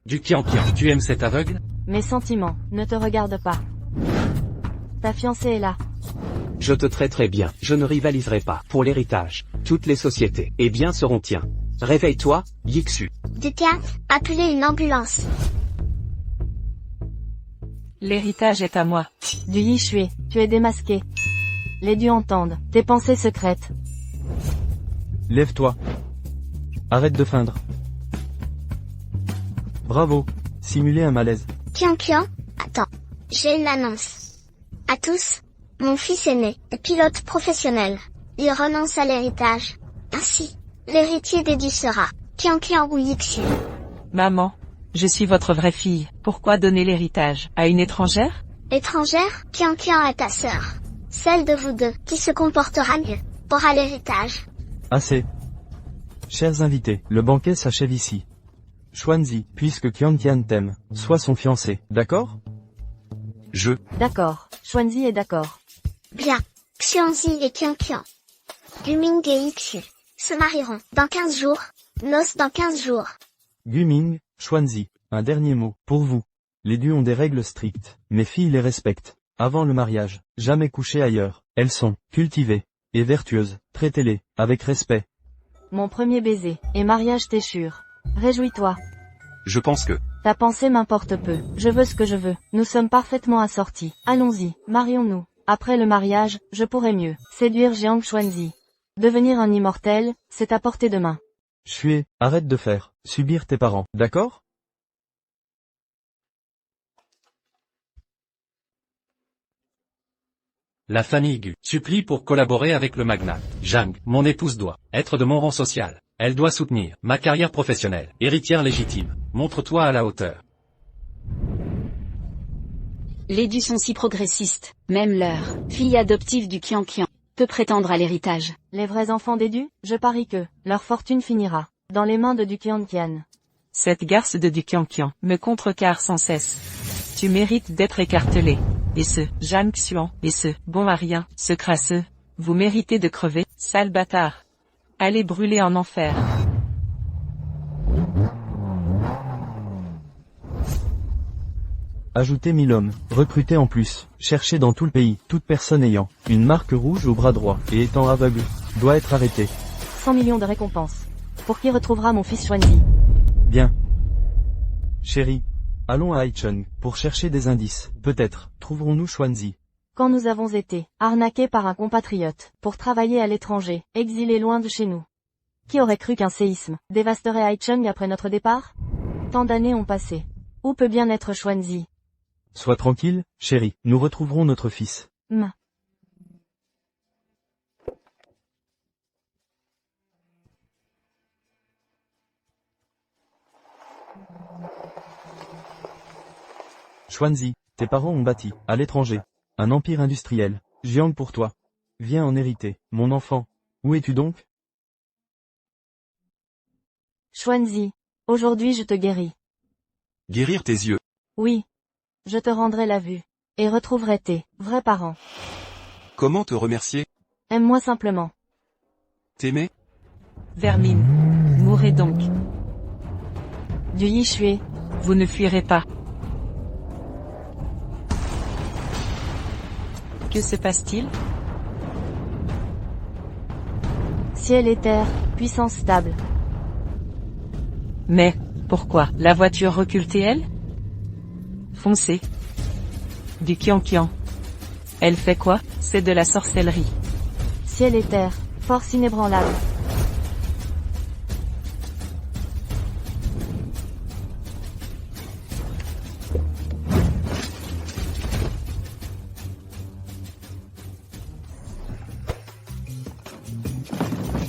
Du Qian, tu aimes cet aveugle? Mes sentiments ne te regardent pas. Ta fiancée est là. Je te traiterai bien. Je ne rivaliserai pas pour l'héritage. Toutes les sociétés et biens seront tiens. Réveille-toi, Yixu. Du théâtre, appelez une ambulance. L'héritage est à moi. Du Yixue, tu es démasqué. Les dieux entendent tes pensées secrètes. Lève-toi. Arrête de feindre. Bravo. Simuler un malaise. Qian, attends. J'ai une annonce. À tous, mon fils aîné est pilote professionnel. Il renonce à l'héritage. Ainsi, l'héritier des dieux sera Qian ou Yixu. Maman, Je suis votre vraie fille. Pourquoi donner l'héritage à une étrangère? Étrangère, Qian est ta sœur. Celle de vous deux, qui se comportera mieux, aura l'héritage. Assez. Chers invités, le banquet s'achève ici. Xuanzi, puisque Qian t'aime, sois son fiancé, d'accord? D'accord. Xuanzi est d'accord. Bien. Xianzi et Qian, Guming et Ixu se marieront dans 15 jours. Noces dans 15 jours. Guming, Xuanzi, un dernier mot, pour vous. Les dieux ont des règles strictes, mes filles les respectent. Avant le mariage, jamais coucher ailleurs, elles sont cultivées et vertueuses, traitez-les avec respect. Mon premier baiser, et mariage t'échure. Réjouis-toi. Je pense que... Ta pensée m'importe peu, je veux ce que je veux, nous sommes parfaitement assortis. Allons-y, marions-nous. Après le mariage, je pourrai mieux séduire Jiang Xuanzi. Devenir un immortel, c'est à portée de main. Xue, arrête de faire subir tes parents, d'accord? La famille Gu supplie pour collaborer avec le magnat. Zhang, mon épouse doit être de mon rang social. Elle doit soutenir ma carrière professionnelle. Héritière légitime, montre-toi à la hauteur. Les Dus sont si progressistes, même leur fille adoptive du Qian peut prétendre à l'héritage. Les vrais enfants des Dus, je parie que leur fortune finira dans les mains de Du Qian. Cette garce de Du Qian me contrecarre sans cesse. Tu mérites d'être écartelé. Et ce Zhang Xuan, et ce bon à rien, ce crasseux, vous méritez de crever, sale bâtard. Allez brûler en enfer. Ajoutez 1000 hommes, recrutez en plus, cherchez dans tout le pays, toute personne ayant une marque rouge au bras droit et étant aveugle, doit être arrêtée. 100 millions de récompenses. Pour qui retrouvera mon fils Xuanzi. Bien. Chérie, allons à Haicheng, pour chercher des indices, peut-être, trouverons-nous Xuanzi. Quand nous avons été arnaqués par un compatriote, pour travailler à l'étranger, exilés loin de chez nous. Qui aurait cru qu'un séisme dévasterait Haicheng après notre départ? Tant d'années ont passé. Où peut bien être Xuanzi? Sois tranquille, chérie, nous retrouverons notre fils. Xuanzi, tes parents ont bâti, à l'étranger, un empire industriel. Jiang pour toi. Viens en hériter, mon enfant. Où es-tu donc? Xuanzi, aujourd'hui je te guéris. Guérir tes yeux. Oui. Je te rendrai la vue. Et retrouverai tes vrais parents. Comment te remercier? Aime-moi simplement. T'aimer? Vermine. Mourrez donc. Du Yixue. Vous ne fuirez pas. Que se passe-t-il? Ciel et terre, puissance stable. Mais, pourquoi la voiture recule-t-elle? Foncez. Du Qian. Elle fait quoi? C'est de la sorcellerie. Ciel et terre, force inébranlable.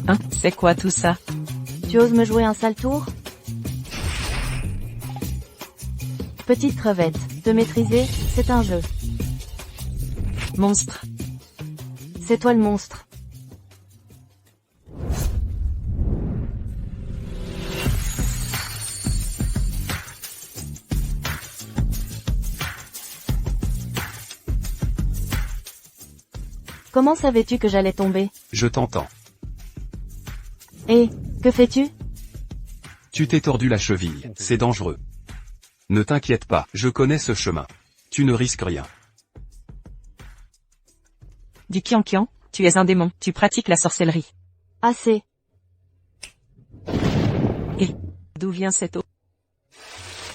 Hein, c'est quoi tout ça? Tu oses me jouer un sale tour? Petite crevette, te maîtriser, c'est un jeu. Monstre. C'est toi le monstre. Comment savais-tu que j'allais tomber? Je t'entends. Et, que fais-tu? Tu t'es tordu la cheville, c'est dangereux. Ne t'inquiète pas, je connais ce chemin. Tu ne risques rien. Du Qian, tu es un démon, tu pratiques la sorcellerie. Assez. Et, d'où vient cette eau?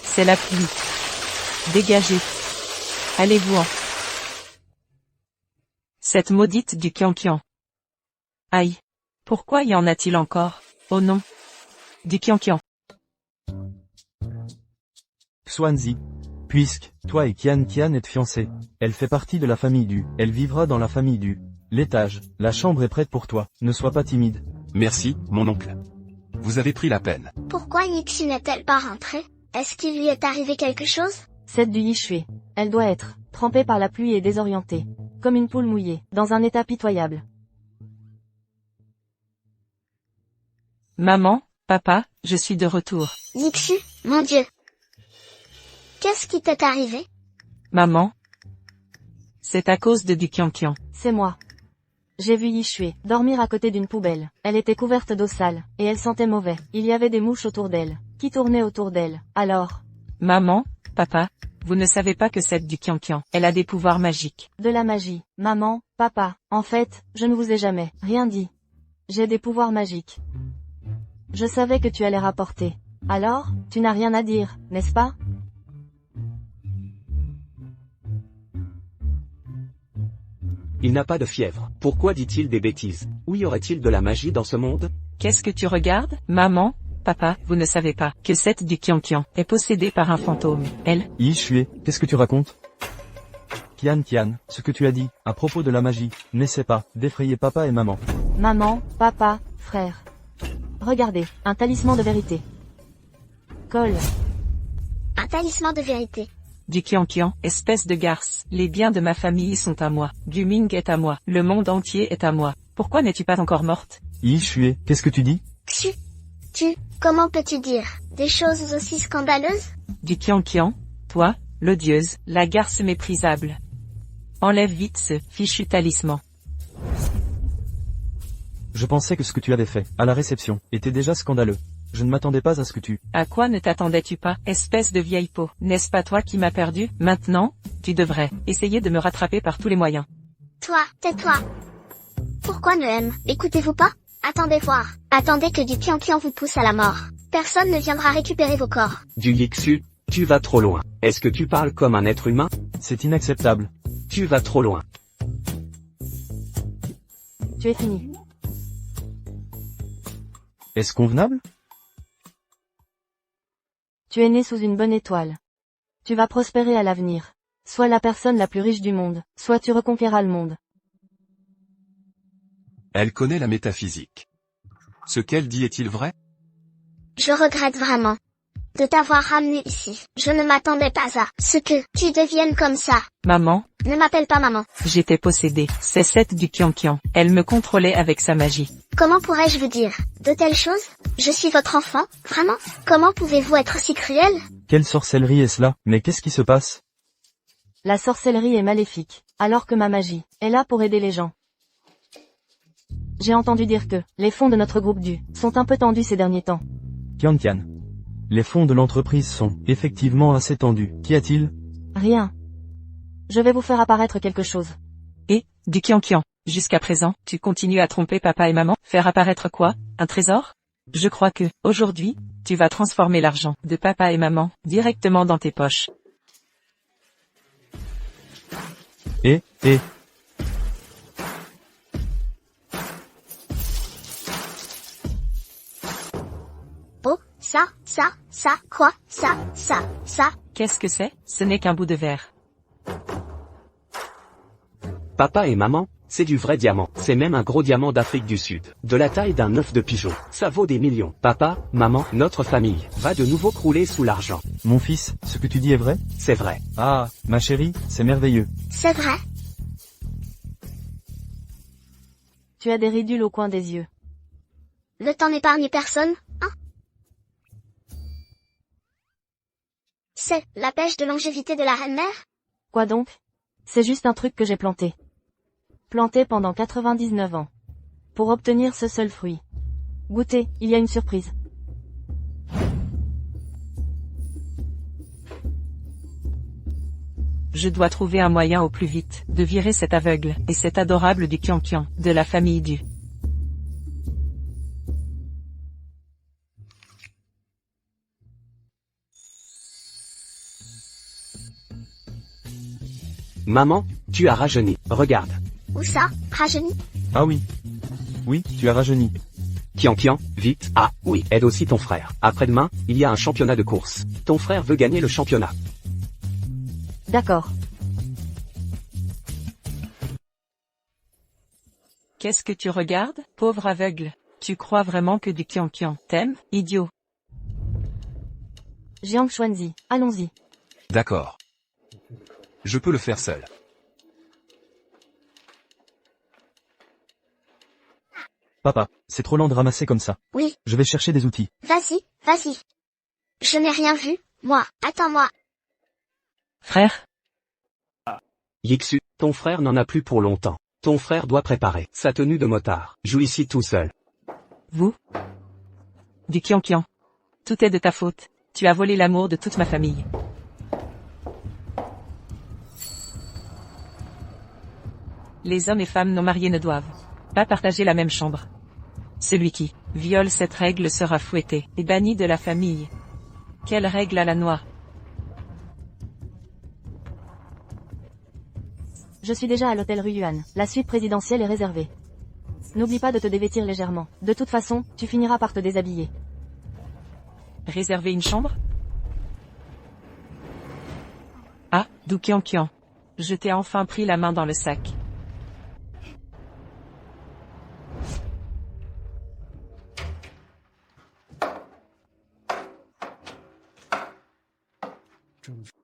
C'est la pluie. Dégagez. Allez-vous-en. Cette maudite du Qian. Aïe. Pourquoi y en a-t-il encore? Oh non. Du Qian. Xuanzi. Puisque, toi et Qian êtes fiancés, elle fait partie de la famille Du, elle vivra dans la famille Du. L'étage, la chambre est prête pour toi, ne sois pas timide. Merci, mon oncle. Vous avez pris la peine. Pourquoi Yixu n'est-elle pas rentrée? Est-ce qu'il lui est arrivé quelque chose? Celle du Yishui. Elle doit être trempée par la pluie et désorientée. Comme une poule mouillée, dans un état pitoyable. Maman, papa, je suis de retour. Yixu, mon Dieu. Qu'est-ce qui t'est arrivé? Maman. C'est à cause de du Kian-Kian. C'est moi. J'ai vu Yishui dormir à côté d'une poubelle. Elle était couverte d'eau sale, et elle sentait mauvais. Il y avait des mouches autour d'elle, qui tournaient autour d'elle. Alors? Maman, papa, vous ne savez pas que c'est du Kian-Kian. Elle a des pouvoirs magiques. De la magie. Maman, papa, en fait, je ne vous ai jamais rien dit. J'ai des pouvoirs magiques. Je savais que tu allais rapporter. Alors, tu n'as rien à dire, n'est-ce pas? Il n'a pas de fièvre. Pourquoi dit-il des bêtises? Où y aurait-il de la magie dans ce monde? Qu'est-ce que tu regardes? Maman, papa, vous ne savez pas que cette du Kian-Kian est possédée par un fantôme. Elle? Yishui, qu'est-ce que tu racontes? Kian, ce que tu as dit, à propos de la magie, n'essaie pas d'effrayer papa et maman. Maman, papa, frère. Regardez, un talisman de vérité. Colle. Un talisman de vérité. Du Kian-Kian, espèce de garce. Les biens de ma famille sont à moi. Guming est à moi. Le monde entier est à moi. Pourquoi n'es-tu pas encore morte? Yishui, qu'est-ce que tu dis? Xu. Comment peux-tu dire des choses aussi scandaleuses? Du Kian-Kian, toi, l'odieuse, la garce méprisable. Enlève vite ce fichu talisman. Je pensais que ce que tu avais fait, à la réception, était déjà scandaleux. Je ne m'attendais pas à ce que tu... À quoi ne t'attendais-tu pas, espèce de vieille peau? N'est-ce pas toi qui m'as perdu? Maintenant, tu devrais essayer de me rattraper par tous les moyens. Toi, tais-toi. Pourquoi ne écoutez-vous pas? Attendez voir. Attendez que du Kian-Kian vous pousse à la mort. Personne ne viendra récupérer vos corps. Du Yixu, tu vas trop loin. Est-ce que tu parles comme un être humain? C'est inacceptable. Tu vas trop loin. Tu es fini. Est-ce convenable? Tu es né sous une bonne étoile. Tu vas prospérer à l'avenir. Sois la personne la plus riche du monde, soit tu reconquéras le monde. Elle connaît la métaphysique. Ce qu'elle dit est-il vrai? Je regrette vraiment de t'avoir ramené ici. Je ne m'attendais pas à ce que tu deviennes comme ça. Maman? Ne m'appelle pas maman. J'étais possédée. C'est cette du Kian-Kian. Elle me contrôlait avec sa magie. Comment pourrais-je vous dire de telles choses? Je suis votre enfant, vraiment? Comment pouvez-vous être si cruel? Quelle sorcellerie est cela? Mais qu'est-ce qui se passe? La sorcellerie est maléfique, alors que ma magie est là pour aider les gens. J'ai entendu dire que les fonds de notre groupe sont un peu tendus ces derniers temps. Kian, les fonds de l'entreprise sont effectivement assez tendus. Qu'y a-t-il? Rien. Je vais vous faire apparaître quelque chose. Et, du Kian-Kian, jusqu'à présent, tu continues à tromper papa et maman? Faire apparaître quoi? Un trésor? Je crois que, aujourd'hui, tu vas transformer l'argent de papa et maman directement dans tes poches. Et... Oh, ça, quoi, ça. Qu'est-ce que c'est? Ce n'est qu'un bout de verre. Papa et maman, c'est du vrai diamant. C'est même un gros diamant d'Afrique du Sud. De la taille d'un œuf de pigeon. Ça vaut des millions. Papa, maman, notre famille va de nouveau crouler sous l'argent. Mon fils, ce que tu dis est vrai? C'est vrai. Ah, ma chérie, c'est merveilleux. C'est vrai. Tu as des ridules au coin des yeux. Ne t'en épargne personne, hein? C'est la pêche de longévité de la reine-mère? Quoi donc? C'est juste un truc que j'ai planté. Planté pendant 99 ans. Pour obtenir ce seul fruit. Goûtez, il y a une surprise. Je dois trouver un moyen au plus vite de virer cet aveugle et cet adorable du Kian-Kian de la famille du. Maman, tu as rajeuni. Regarde. Où ça, rajeuni? Ah oui. Oui, tu as rajeuni. Kian, vite. Ah, oui, aide aussi ton frère. Après-demain, il y a un championnat de course. Ton frère veut gagner le championnat. D'accord. Qu'est-ce que tu regardes, pauvre aveugle? Tu crois vraiment que du Kian-Kian t'aime, idiot? Jiang Xuanzi, allons-y. D'accord. Je peux le faire seul. Papa, c'est trop lent de ramasser comme ça. Oui. Je vais chercher des outils. Vas-y, vas-y. Je n'ai rien vu, moi. Attends-moi. Frère? Yixu, ton frère n'en a plus pour longtemps. Ton frère doit préparer sa tenue de motard. Joue ici tout seul. Vous? Du Qianqian. Tout est de ta faute. Tu as volé l'amour de toute ma famille. Les hommes et femmes non mariés ne doivent pas partager la même chambre. Celui qui viole cette règle sera fouetté et banni de la famille. Quelle règle à la noix? Je suis déjà à l'hôtel Rue Yuan. La suite présidentielle est réservée. N'oublie pas de te dévêtir légèrement. De toute façon, tu finiras par te déshabiller. Réserver une chambre? Ah, Du Qianqian. Je t'ai enfin pris la main dans le sac.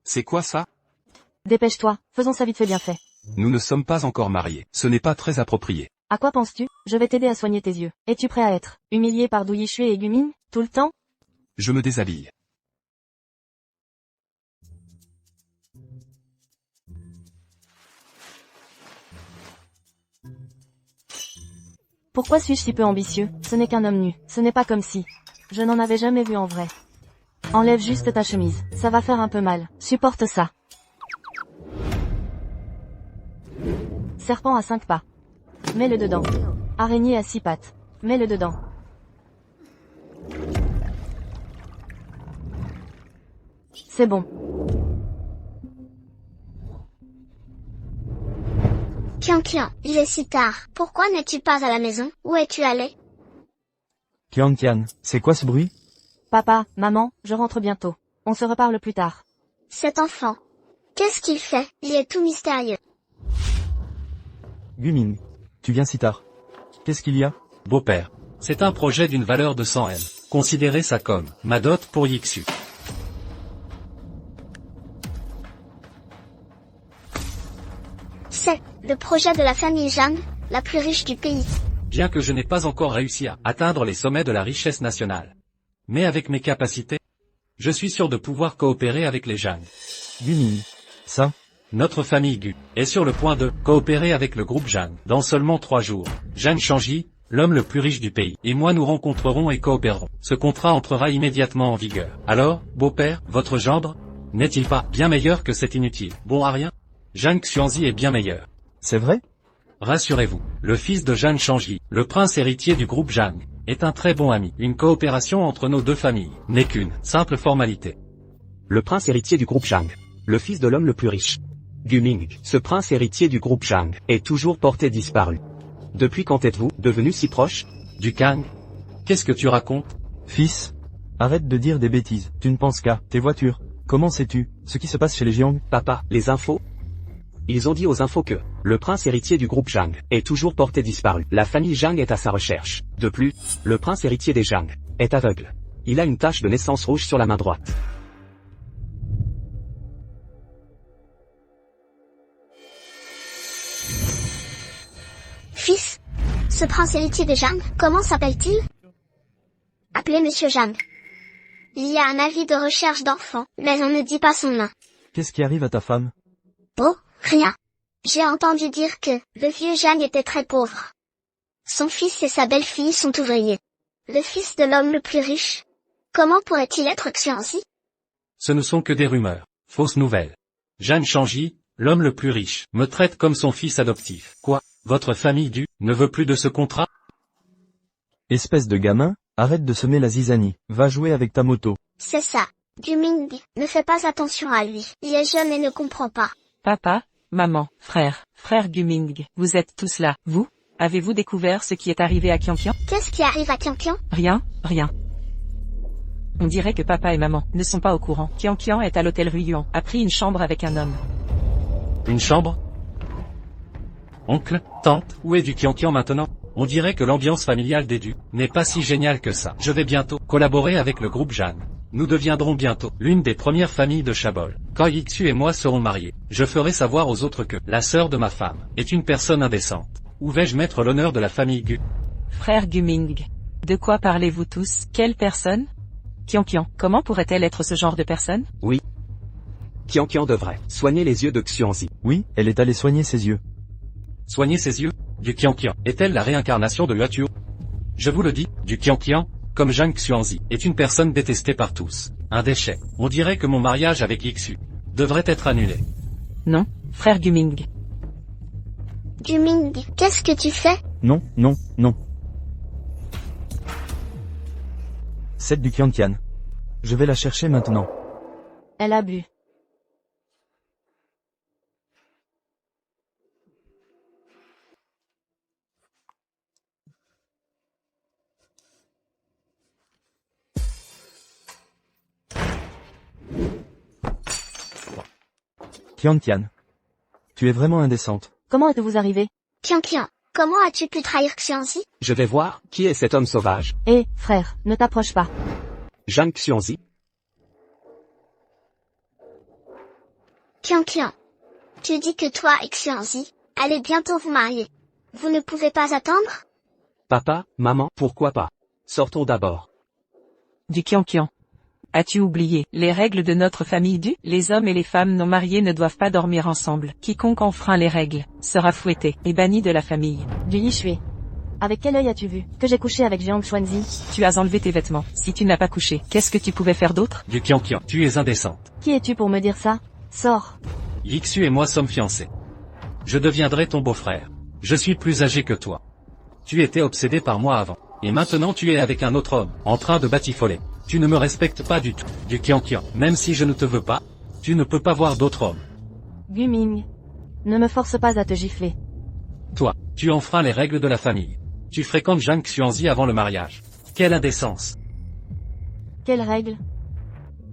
C'est quoi ça? Dépêche-toi, faisons ça vite fait bien fait. Nous ne sommes pas encore mariés. Ce n'est pas très approprié. À quoi penses-tu? Je vais t'aider à soigner tes yeux. Es-tu prêt à être humilié par Du Yixue et Guming, tout le temps? Je me déshabille. Pourquoi suis-je si peu ambitieux? Ce n'est qu'un homme nu. Ce n'est pas comme si je n'en avais jamais vu en vrai. Enlève juste ta chemise. Ça va faire un peu mal. Supporte ça. Serpent à 5 pas. Mets-le dedans. Araignée à 6 pattes. Mets-le dedans. C'est bon. Qianqian, il est si tard. Pourquoi n'es-tu pas à la maison? Où es-tu allé? Qianqian, c'est quoi ce bruit? Papa, maman, je rentre bientôt. On se reparle plus tard. Cet enfant. Qu'est-ce qu'il fait? Il est tout mystérieux. Guming, tu viens si tard. Qu'est-ce qu'il y a? Beau-père. C'est un projet d'une valeur de 100 M. Considérez ça comme ma dot pour Yixu. C'est le projet de la famille Zhang, la plus riche du pays. Bien que je n'ai pas encore réussi à atteindre les sommets de la richesse nationale. Mais avec mes capacités, je suis sûr de pouvoir coopérer avec les Zhang. Guming, ça? Notre famille Gu est sur le point de coopérer avec le groupe Zhang. Dans seulement 3 jours, Zhang Shangji, l'homme le plus riche du pays, et moi nous rencontrerons et coopérerons. Ce contrat entrera immédiatement en vigueur. Alors, beau-père, votre gendre, n'est-il pas bien meilleur que cet inutile bon à rien? Zhang Xuanzi est bien meilleur. C'est vrai? Rassurez-vous, le fils de Zhang Shangji, le prince héritier du groupe Zhang, est un très bon ami. Une coopération entre nos deux familles n'est qu'une simple formalité. Le prince héritier du groupe Zhang, le fils de l'homme le plus riche. Guming, ce prince héritier du groupe Zhang, est toujours porté disparu. Depuis quand êtes-vous devenu si proche? Du Kang? Qu'est-ce que tu racontes? Fils, arrête de dire des bêtises. Tu ne penses qu'à tes voitures. Comment sais-tu ce qui se passe chez les Jiang? Papa, les infos? Ils ont dit aux infos que le prince héritier du groupe Zhang est toujours porté disparu. La famille Zhang est à sa recherche. De plus, le prince héritier des Zhang est aveugle. Il a une tache de naissance rouge sur la main droite. Fils, ce prince héritier de Zhang, comment s'appelle-t-il? Appelez Monsieur Zhang. Il y a un avis de recherche d'enfant, mais on ne dit pas son nom. Qu'est-ce qui arrive à ta femme? Oh, rien. J'ai entendu dire que le vieux Zhang était très pauvre. Son fils et sa belle-fille sont ouvriers. Le fils de l'homme le plus riche. Comment pourrait-il être Xuanzi? Ce ne sont que des rumeurs, fausses nouvelles. Zhang Shangji, l'homme le plus riche, me traite comme son fils adoptif. Quoi? Votre famille ne veut plus de ce contrat? Espèce de gamin, arrête de semer la zizanie. Va jouer avec ta moto. C'est ça. Guming, ne fais pas attention à lui. Il est jeune et ne comprend pas. Papa, maman, frère Guming, vous êtes tous là. Vous? Avez-vous découvert ce qui est arrivé à Qianqian? Qu'est-ce qui arrive à Qianqian? Rien. On dirait que papa et maman ne sont pas au courant. Qianqian est à l'hôtel Rue Yuan, a pris une chambre avec un homme. Une chambre? Oncle, tante, où est du Qianqian maintenant? On dirait que l'ambiance familiale des Du n'est pas si géniale que ça. Je vais bientôt collaborer avec le groupe Zhang. Nous deviendrons bientôt l'une des premières familles de Chabol. Quand Yixu et moi serons mariés, je ferai savoir aux autres que la sœur de ma femme est une personne indécente. Où vais-je mettre l'honneur de la famille Gu? Frère Guming. De quoi parlez-vous tous? Quelle personne? Qianqian. Comment pourrait-elle être ce genre de personne? Oui. Qianqian devrait soigner les yeux de Xuanzi. Oui, elle est allée soigner ses yeux. Soigner ses yeux? Du Qianqian est-elle la réincarnation de Huatuo? Je vous le dis, du Qianqian, comme Zhang Xuanzi, est une personne détestée par tous. Un déchet. On dirait que mon mariage avec Yixu devrait être annulé. Non, frère Guming. Guming, qu'est-ce que tu fais? Non, non, non. Celle du Qianqian. Je vais la chercher maintenant. Elle a bu. Qianqian. Tu es vraiment indécente. Comment êtes-vous arrivé? Qianqian, comment as-tu pu trahir Xuanzi? Je vais voir qui est cet homme sauvage. Hé, frère, ne t'approche pas. Zhang Xuanzi. Qianqian, tu dis que toi et Xuanzi allez bientôt vous marier. Vous ne pouvez pas attendre? Papa, maman, pourquoi pas? Sortons d'abord. Du Qianqian. As-tu oublié les règles de notre famille du? Les hommes et les femmes non mariés ne doivent pas dormir ensemble. Quiconque enfreint les règles sera fouetté et banni de la famille. Du Yixue. Avec quel œil as-tu vu que j'ai couché avec Jiang Xuanzi? Tu as enlevé tes vêtements. Si tu n'as pas couché, qu'est-ce que tu pouvais faire d'autre? Du Qianqian, tu es indécente. Qui es-tu pour me dire ça? Sors. Yixu et moi sommes fiancés. Je deviendrai ton beau-frère. Je suis plus âgé que toi. Tu étais obsédé par moi avant. Et maintenant tu es avec un autre homme, en train de batifoler. Tu ne me respectes pas du tout. Du Qianqian, même si je ne te veux pas, tu ne peux pas voir d'autre homme. Guming. Ne me force pas à te gifler. Toi, tu enfreins les règles de la famille. Tu fréquentes Zhang Xuanzi avant le mariage. Quelle indécence. Quelle règle?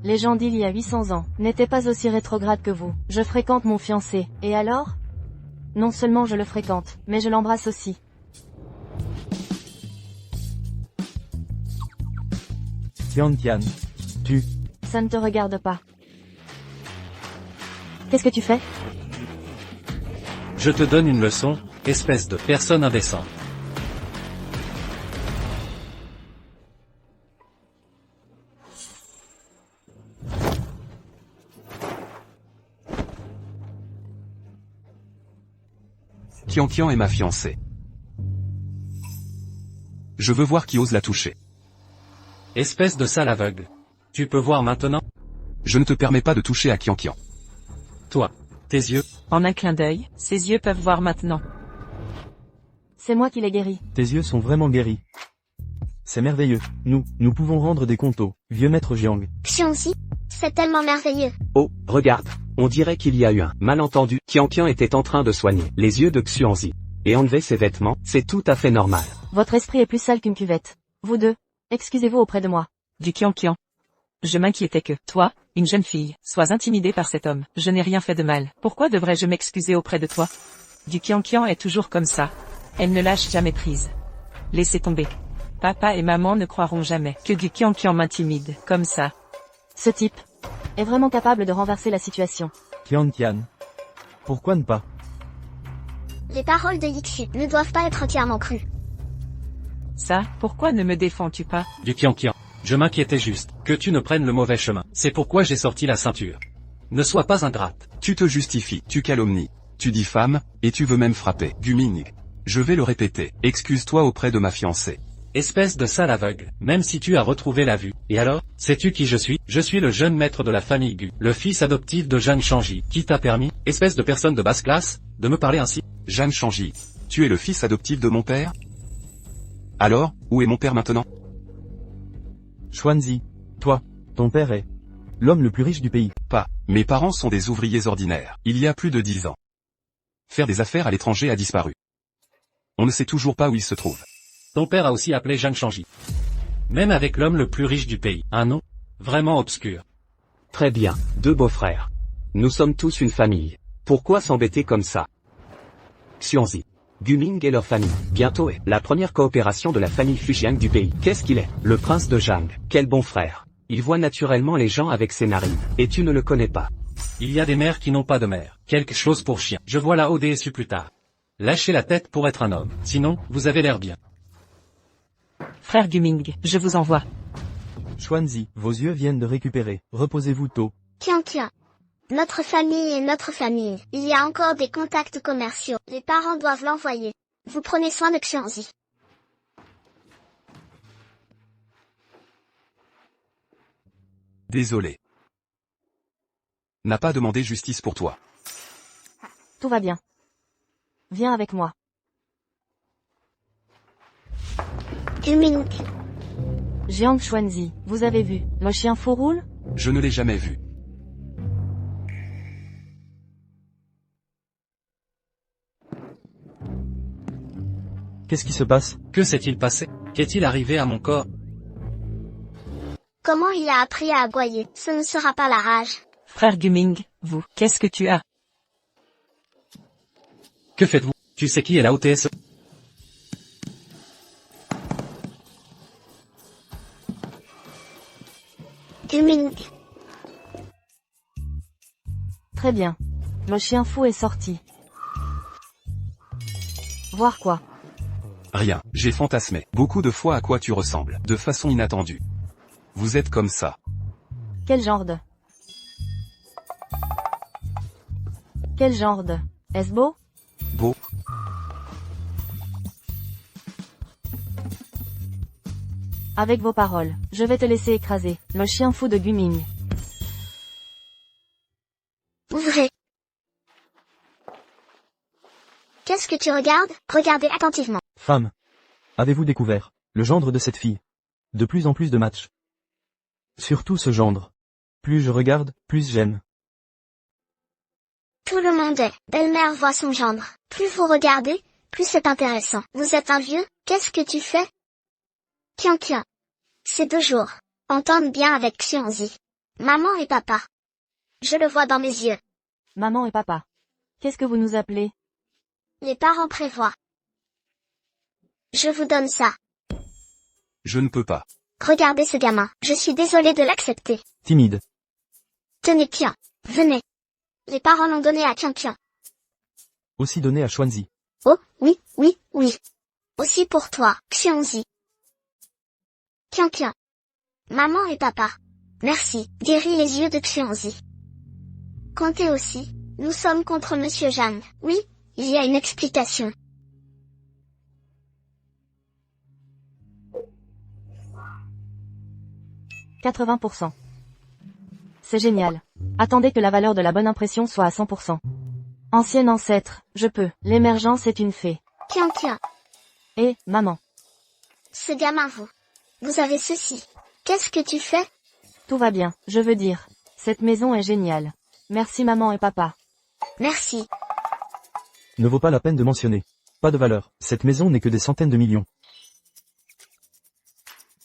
Les gens d'il y a 800 ans n'étaient pas aussi rétrogrades que vous. Je fréquente mon fiancé, et alors? Non seulement je le fréquente, mais je l'embrasse aussi. Qianqian. Tu. Ça ne te regarde pas. Qu'est-ce que tu fais? Je te donne une leçon, espèce de personne indécente. Qianqian est ma fiancée. Je veux voir qui ose la toucher. Espèce de sale aveugle. Tu peux voir maintenant? Je ne te permets pas de toucher à Qianqian. Toi, tes yeux. En un clin d'œil, ses yeux peuvent voir maintenant. C'est moi qui l'ai guéri. Tes yeux sont vraiment guéris. C'est merveilleux. Nous pouvons rendre des comptes au vieux maître Jiang. Xuanzi, c'est tellement merveilleux. Oh, regarde. On dirait qu'il y a eu un malentendu. Qianqian était en train de soigner les yeux de Xuanzi. Et enlever ses vêtements, c'est tout à fait normal. Votre esprit est plus sale qu'une cuvette. Vous deux, excusez-vous auprès de moi. Du Qianqian. Je m'inquiétais que, toi, une jeune fille, sois intimidée par cet homme. Je n'ai rien fait de mal. Pourquoi devrais-je m'excuser auprès de toi? Du Qianqian est toujours comme ça. Elle ne lâche jamais prise. Laissez tomber. Papa et maman ne croiront jamais que du Qianqian m'intimide, comme ça. Ce type est vraiment capable de renverser la situation. Qianqian. Pourquoi ne pas? Les paroles de Yixu ne doivent pas être entièrement crues. Ça, pourquoi ne me défends-tu pas? Du Qianqian. Je m'inquiétais juste que tu ne prennes le mauvais chemin. C'est pourquoi j'ai sorti la ceinture. Ne sois pas ingrate. Tu te justifies, tu calomnies, tu diffames, et tu veux même frapper. Guming. Je vais le répéter. Excuse-toi auprès de ma fiancée. Espèce de sale aveugle, même si tu as retrouvé la vue. Et alors, sais-tu qui je suis? Je suis le jeune maître de la famille Gu, le fils adoptif de Zhang Shangji. Qui t'a permis, espèce de personne de basse classe, de me parler ainsi? Zhang Shangji. Tu es le fils adoptif de mon père? Alors, où est mon père maintenant? Xuanzi. Toi, ton père est l'homme le plus riche du pays. Pas. Mes parents sont des ouvriers ordinaires. Il y a plus de 10 ans. Faire des affaires à l'étranger a disparu. On ne sait toujours pas où il se trouve. Ton père a aussi appelé Zhang Shangji. Même avec l'homme le plus riche du pays. Un nom vraiment obscur. Très bien, deux beaux-frères. Nous sommes tous une famille. Pourquoi s'embêter comme ça? Xuanzi. Guming et leur famille. Bientôt est la première coopération de la famille Fujiang du pays. Qu'est-ce qu'il est? Le prince de Zhang. Quel bon frère. Il voit naturellement les gens avec ses narines, et tu ne le connais pas. Il y a des mères qui n'ont pas de mère. Quelque chose pour chien. Je vois la ODSU plus tard. Lâchez la tête pour être un homme. Sinon, vous avez l'air bien. Frère Guming, je vous envoie. Xuanzi, vos yeux viennent de récupérer. Reposez-vous tôt. Tiens. Notre famille est notre famille. Il y a encore des contacts commerciaux. Les parents doivent l'envoyer. Vous prenez soin de Xuanzi. Désolé. N'a pas demandé justice pour toi. Tout va bien. Viens avec moi. Guming. Jiang Xuanzi, vous avez vu, le chien fou roule? Je ne l'ai jamais vu. Qu'est-ce qui se passe? Que s'est-il passé? Qu'est-il arrivé à mon corps? Comment il a appris à aboyer? Ce ne sera pas la rage. Frère Guming, vous, qu'est-ce que tu as? Que faites-vous? Tu sais qui est la OTSE? Guming. Très bien. Le chien fou est sorti. Voir quoi? Rien, j'ai fantasmé beaucoup de fois à quoi tu ressembles, de façon inattendue. Vous êtes comme ça. Quel genre de? Quel genre de? Est-ce beau? Beau. Avec vos paroles, je vais te laisser écraser, le chien fou de Guming. Ouvrez. Qu'est-ce que tu regardes? Regardez attentivement. Femme. Avez-vous découvert le gendre de cette fille? De plus en plus de matchs. Surtout ce gendre. Plus je regarde, plus j'aime. Tout le monde est. Belle-mère voit son gendre. Plus vous regardez, plus c'est intéressant. Vous êtes un vieux, qu'est-ce que tu fais? Kian. Ces 2 jours. Entendent bien avec Xuanzi. Maman et papa. Je le vois dans mes yeux. Maman et papa. Qu'est-ce que vous nous appelez? Les parents prévoient. Je vous donne ça. Je ne peux pas. Regardez ce gamin. Je suis désolée de l'accepter. Timide. Tenez Kian. Venez. Les parents l'ont donné à Kian. Aussi donné à Xuanzi. Oh, oui. Aussi pour toi, Xuanzi. Kian. Maman et papa. Merci, guéris les yeux de Xuanzi. Comptez aussi. Nous sommes contre Monsieur Zhang. Oui, il y a une explication. « 80%. C'est génial. Attendez que la valeur de la bonne impression soit à 100%. Ancien ancêtre, je peux. L'émergence est une fée. Kian. Et, maman. Ce gamin vous avez ceci. Qu'est-ce que tu fais? Tout va bien, je veux dire. Cette maison est géniale. Merci maman et papa. Merci. Ne vaut pas la peine de mentionner. Pas de valeur. Cette maison n'est que des centaines de millions.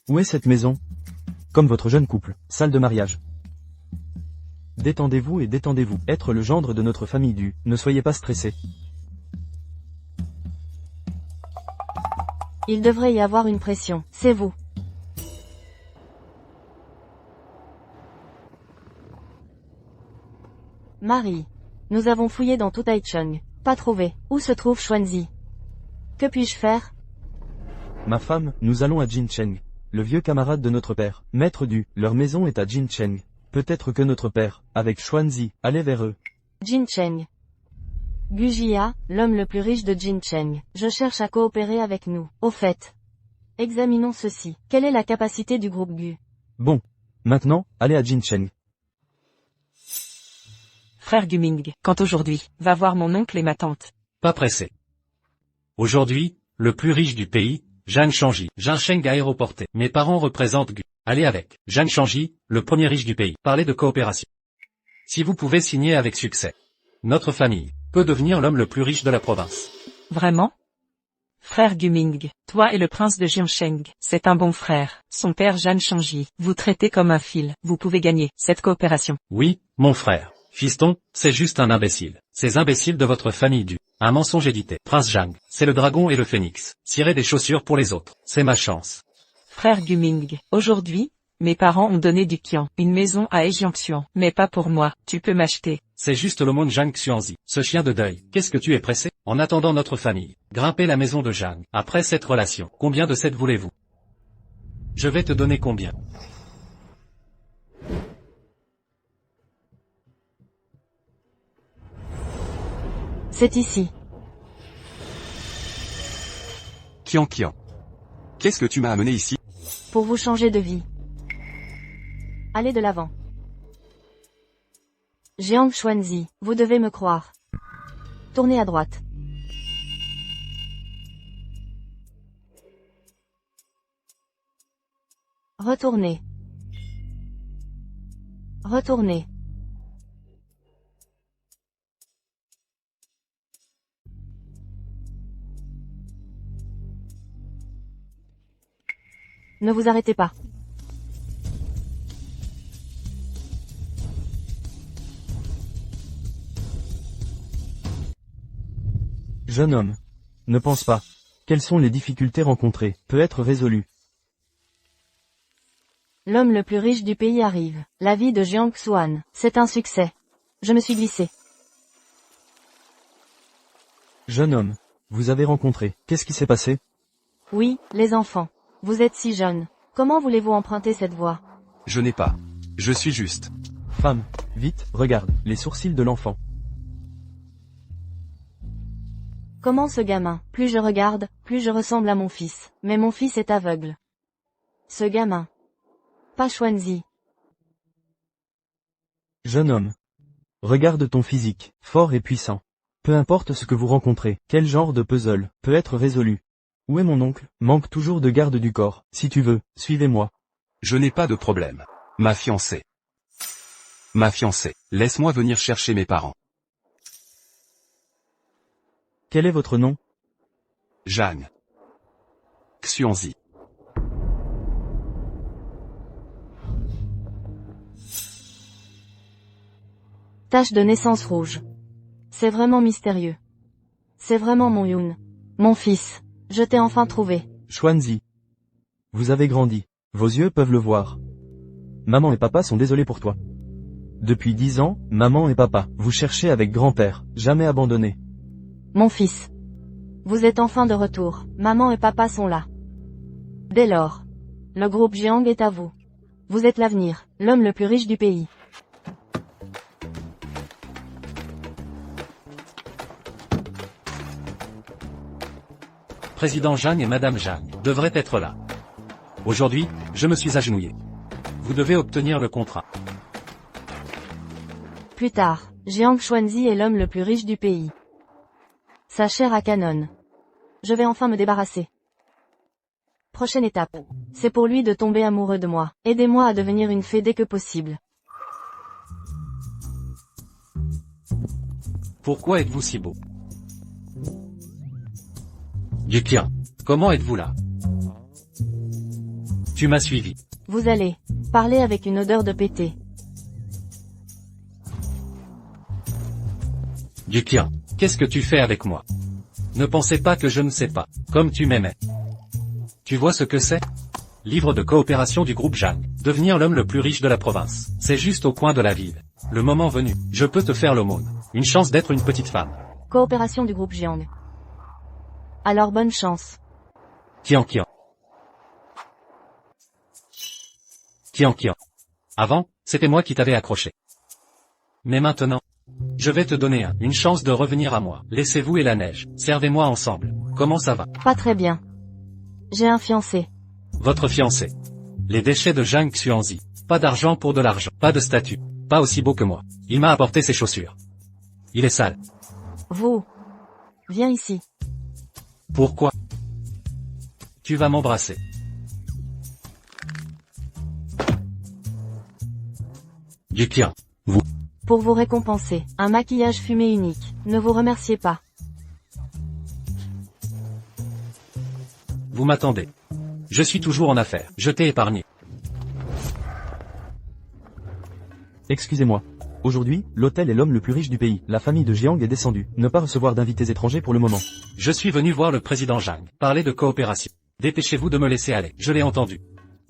Où est cette maison? Comme votre jeune couple, salle de mariage. Détendez-vous et détendez-vous. Être le gendre de notre famille du, ne soyez pas stressé. Il devrait y avoir une pression, c'est vous. Marie. Nous avons fouillé dans tout Taichung. Pas trouvé. Où se trouve Xuanzi? Que puis-je faire? Ma femme, nous allons à Jincheng. Le vieux camarade de notre père, maître du, leur maison est à Jincheng. Peut-être que notre père, avec Xuanzi, allait vers eux. Jincheng. Gujia, l'homme le plus riche de Jincheng. Je cherche à coopérer avec nous. Au fait. Examinons ceci. Quelle est la capacité du groupe Gu? Bon. Maintenant, allez à Jincheng. Frère Guming, quand aujourd'hui, va voir mon oncle et ma tante. Pas pressé. Aujourd'hui, le plus riche du pays, Zhang Shangji, Jincheng aéroporté. Mes parents représentent Gu. Allez avec. Zhang Shangji, le premier riche du pays. Parlez de coopération. Si vous pouvez signer avec succès. Notre famille peut devenir l'homme le plus riche de la province. Vraiment? Frère Guming, toi et le prince de Jincheng, c'est un bon frère. Son père Zhang Shangji, vous traitez comme un fil. Vous pouvez gagner cette coopération. Oui, mon frère. Fiston, c'est juste un imbécile. Ces imbéciles de votre famille du. Un mensonge édité. Prince Zhang, c'est le dragon et le phénix. Cirez des chaussures pour les autres. C'est ma chance. Frère Guming, aujourd'hui, Mes parents ont donné du Qian, une maison à Ejiangsuan, mais pas pour moi, tu peux m'acheter. C'est juste l'aumône Zhang Xuanzi, ce chien de deuil. Qu'est-ce que tu es pressé? En attendant notre famille, grimper la maison de Zhang. Après cette relation, combien de sets voulez-vous? Je vais te donner combien? C'est ici. Qian. Qu'est-ce que tu m'as amené ici? Pour vous changer de vie. Allez de l'avant. Jiang Xuanzi, vous devez me croire. Tournez à droite. Retournez. Retournez. Ne vous arrêtez pas. Jeune homme. Ne pense pas. Quelles sont les difficultés rencontrées? Peut être résolu. L'homme le plus riche du pays arrive. La vie de Jiang Xuan, c'est un succès. Je me suis glissé. Jeune homme. Vous avez rencontré. Qu'est-ce qui s'est passé? Oui, les enfants. Vous êtes si jeunes. Comment voulez-vous emprunter cette voie? Je n'ai pas. Je suis juste. Femme, vite, regarde, les sourcils de l'enfant. Comment ce gamin? Plus je regarde, plus je ressemble à mon fils. Mais mon fils est aveugle. Ce gamin. Pas Xuanzi. Jeune homme. Regarde ton physique, fort et puissant. Peu importe ce que vous rencontrez, quel genre de puzzle, peut être résolu. Où est mon oncle? Manque toujours de garde du corps. Si tu veux, suivez-moi. Je n'ai pas de problème. Ma fiancée. Laisse-moi venir chercher mes parents. Quel est votre nom? Zhang Xuanzi. Tache de naissance rouge. C'est vraiment mystérieux. C'est vraiment mon Yoon. Mon fils. Je t'ai enfin trouvé. Xuanzi. Vous avez grandi. Vos yeux peuvent le voir. Maman et papa sont désolés pour toi. Depuis 10 ans, maman et papa, vous cherchez avec grand-père, jamais abandonné. Mon fils. Vous êtes enfin de retour. Maman et papa sont là. Dès lors, le groupe Jiang est à vous. Vous êtes l'avenir, l'homme le plus riche du pays. Président Zhang et Madame Zhang devraient être là. Aujourd'hui, je me suis agenouillé. Vous devez obtenir le contrat. Plus tard, Jiang Xuanzi est l'homme le plus riche du pays. Sa chair à canon. Je vais enfin me débarrasser. Prochaine étape. C'est pour lui de tomber amoureux de moi. Aidez-moi à devenir une fée dès que possible. Pourquoi êtes-vous si beau? Yukian, comment êtes-vous là? Tu m'as suivi. Vous allez parler avec une odeur de pété. Yukian, qu'est-ce que tu fais avec moi? Ne pensez pas que je ne sais pas, comme tu m'aimais. Tu vois ce que c'est? Livre de coopération du groupe Zhang. Devenir l'homme le plus riche de la province. C'est juste au coin de la ville. Le moment venu, je peux te faire l'aumône. Une chance d'être une petite femme. Coopération du groupe Jiang. Alors bonne chance. Qian. Avant, c'était moi qui t'avais accroché. Mais maintenant, je vais te donner une chance de revenir à moi. Laissez-vous et la neige. Servez-moi ensemble. Comment ça va? Pas très bien. J'ai un fiancé. Votre fiancé. Les déchets de Zhang Xuanzi. Pas d'argent pour de l'argent. Pas de statut. Pas aussi beau que moi. Il m'a apporté ses chaussures. Il est sale. Vous. Viens ici. Pourquoi? Tu vas m'embrasser. Yukian, vous. Pour vous récompenser, un maquillage fumé unique. Ne vous remerciez pas. Vous m'attendez. Je suis toujours en affaires. Je t'ai épargné. Excusez-moi. Aujourd'hui, l'hôtel est l'homme le plus riche du pays. La famille de Jiang est descendue. Ne pas recevoir d'invités étrangers pour le moment. Je suis venu voir le président Zhang. Parler de coopération. Dépêchez-vous de me laisser aller. Je l'ai entendu.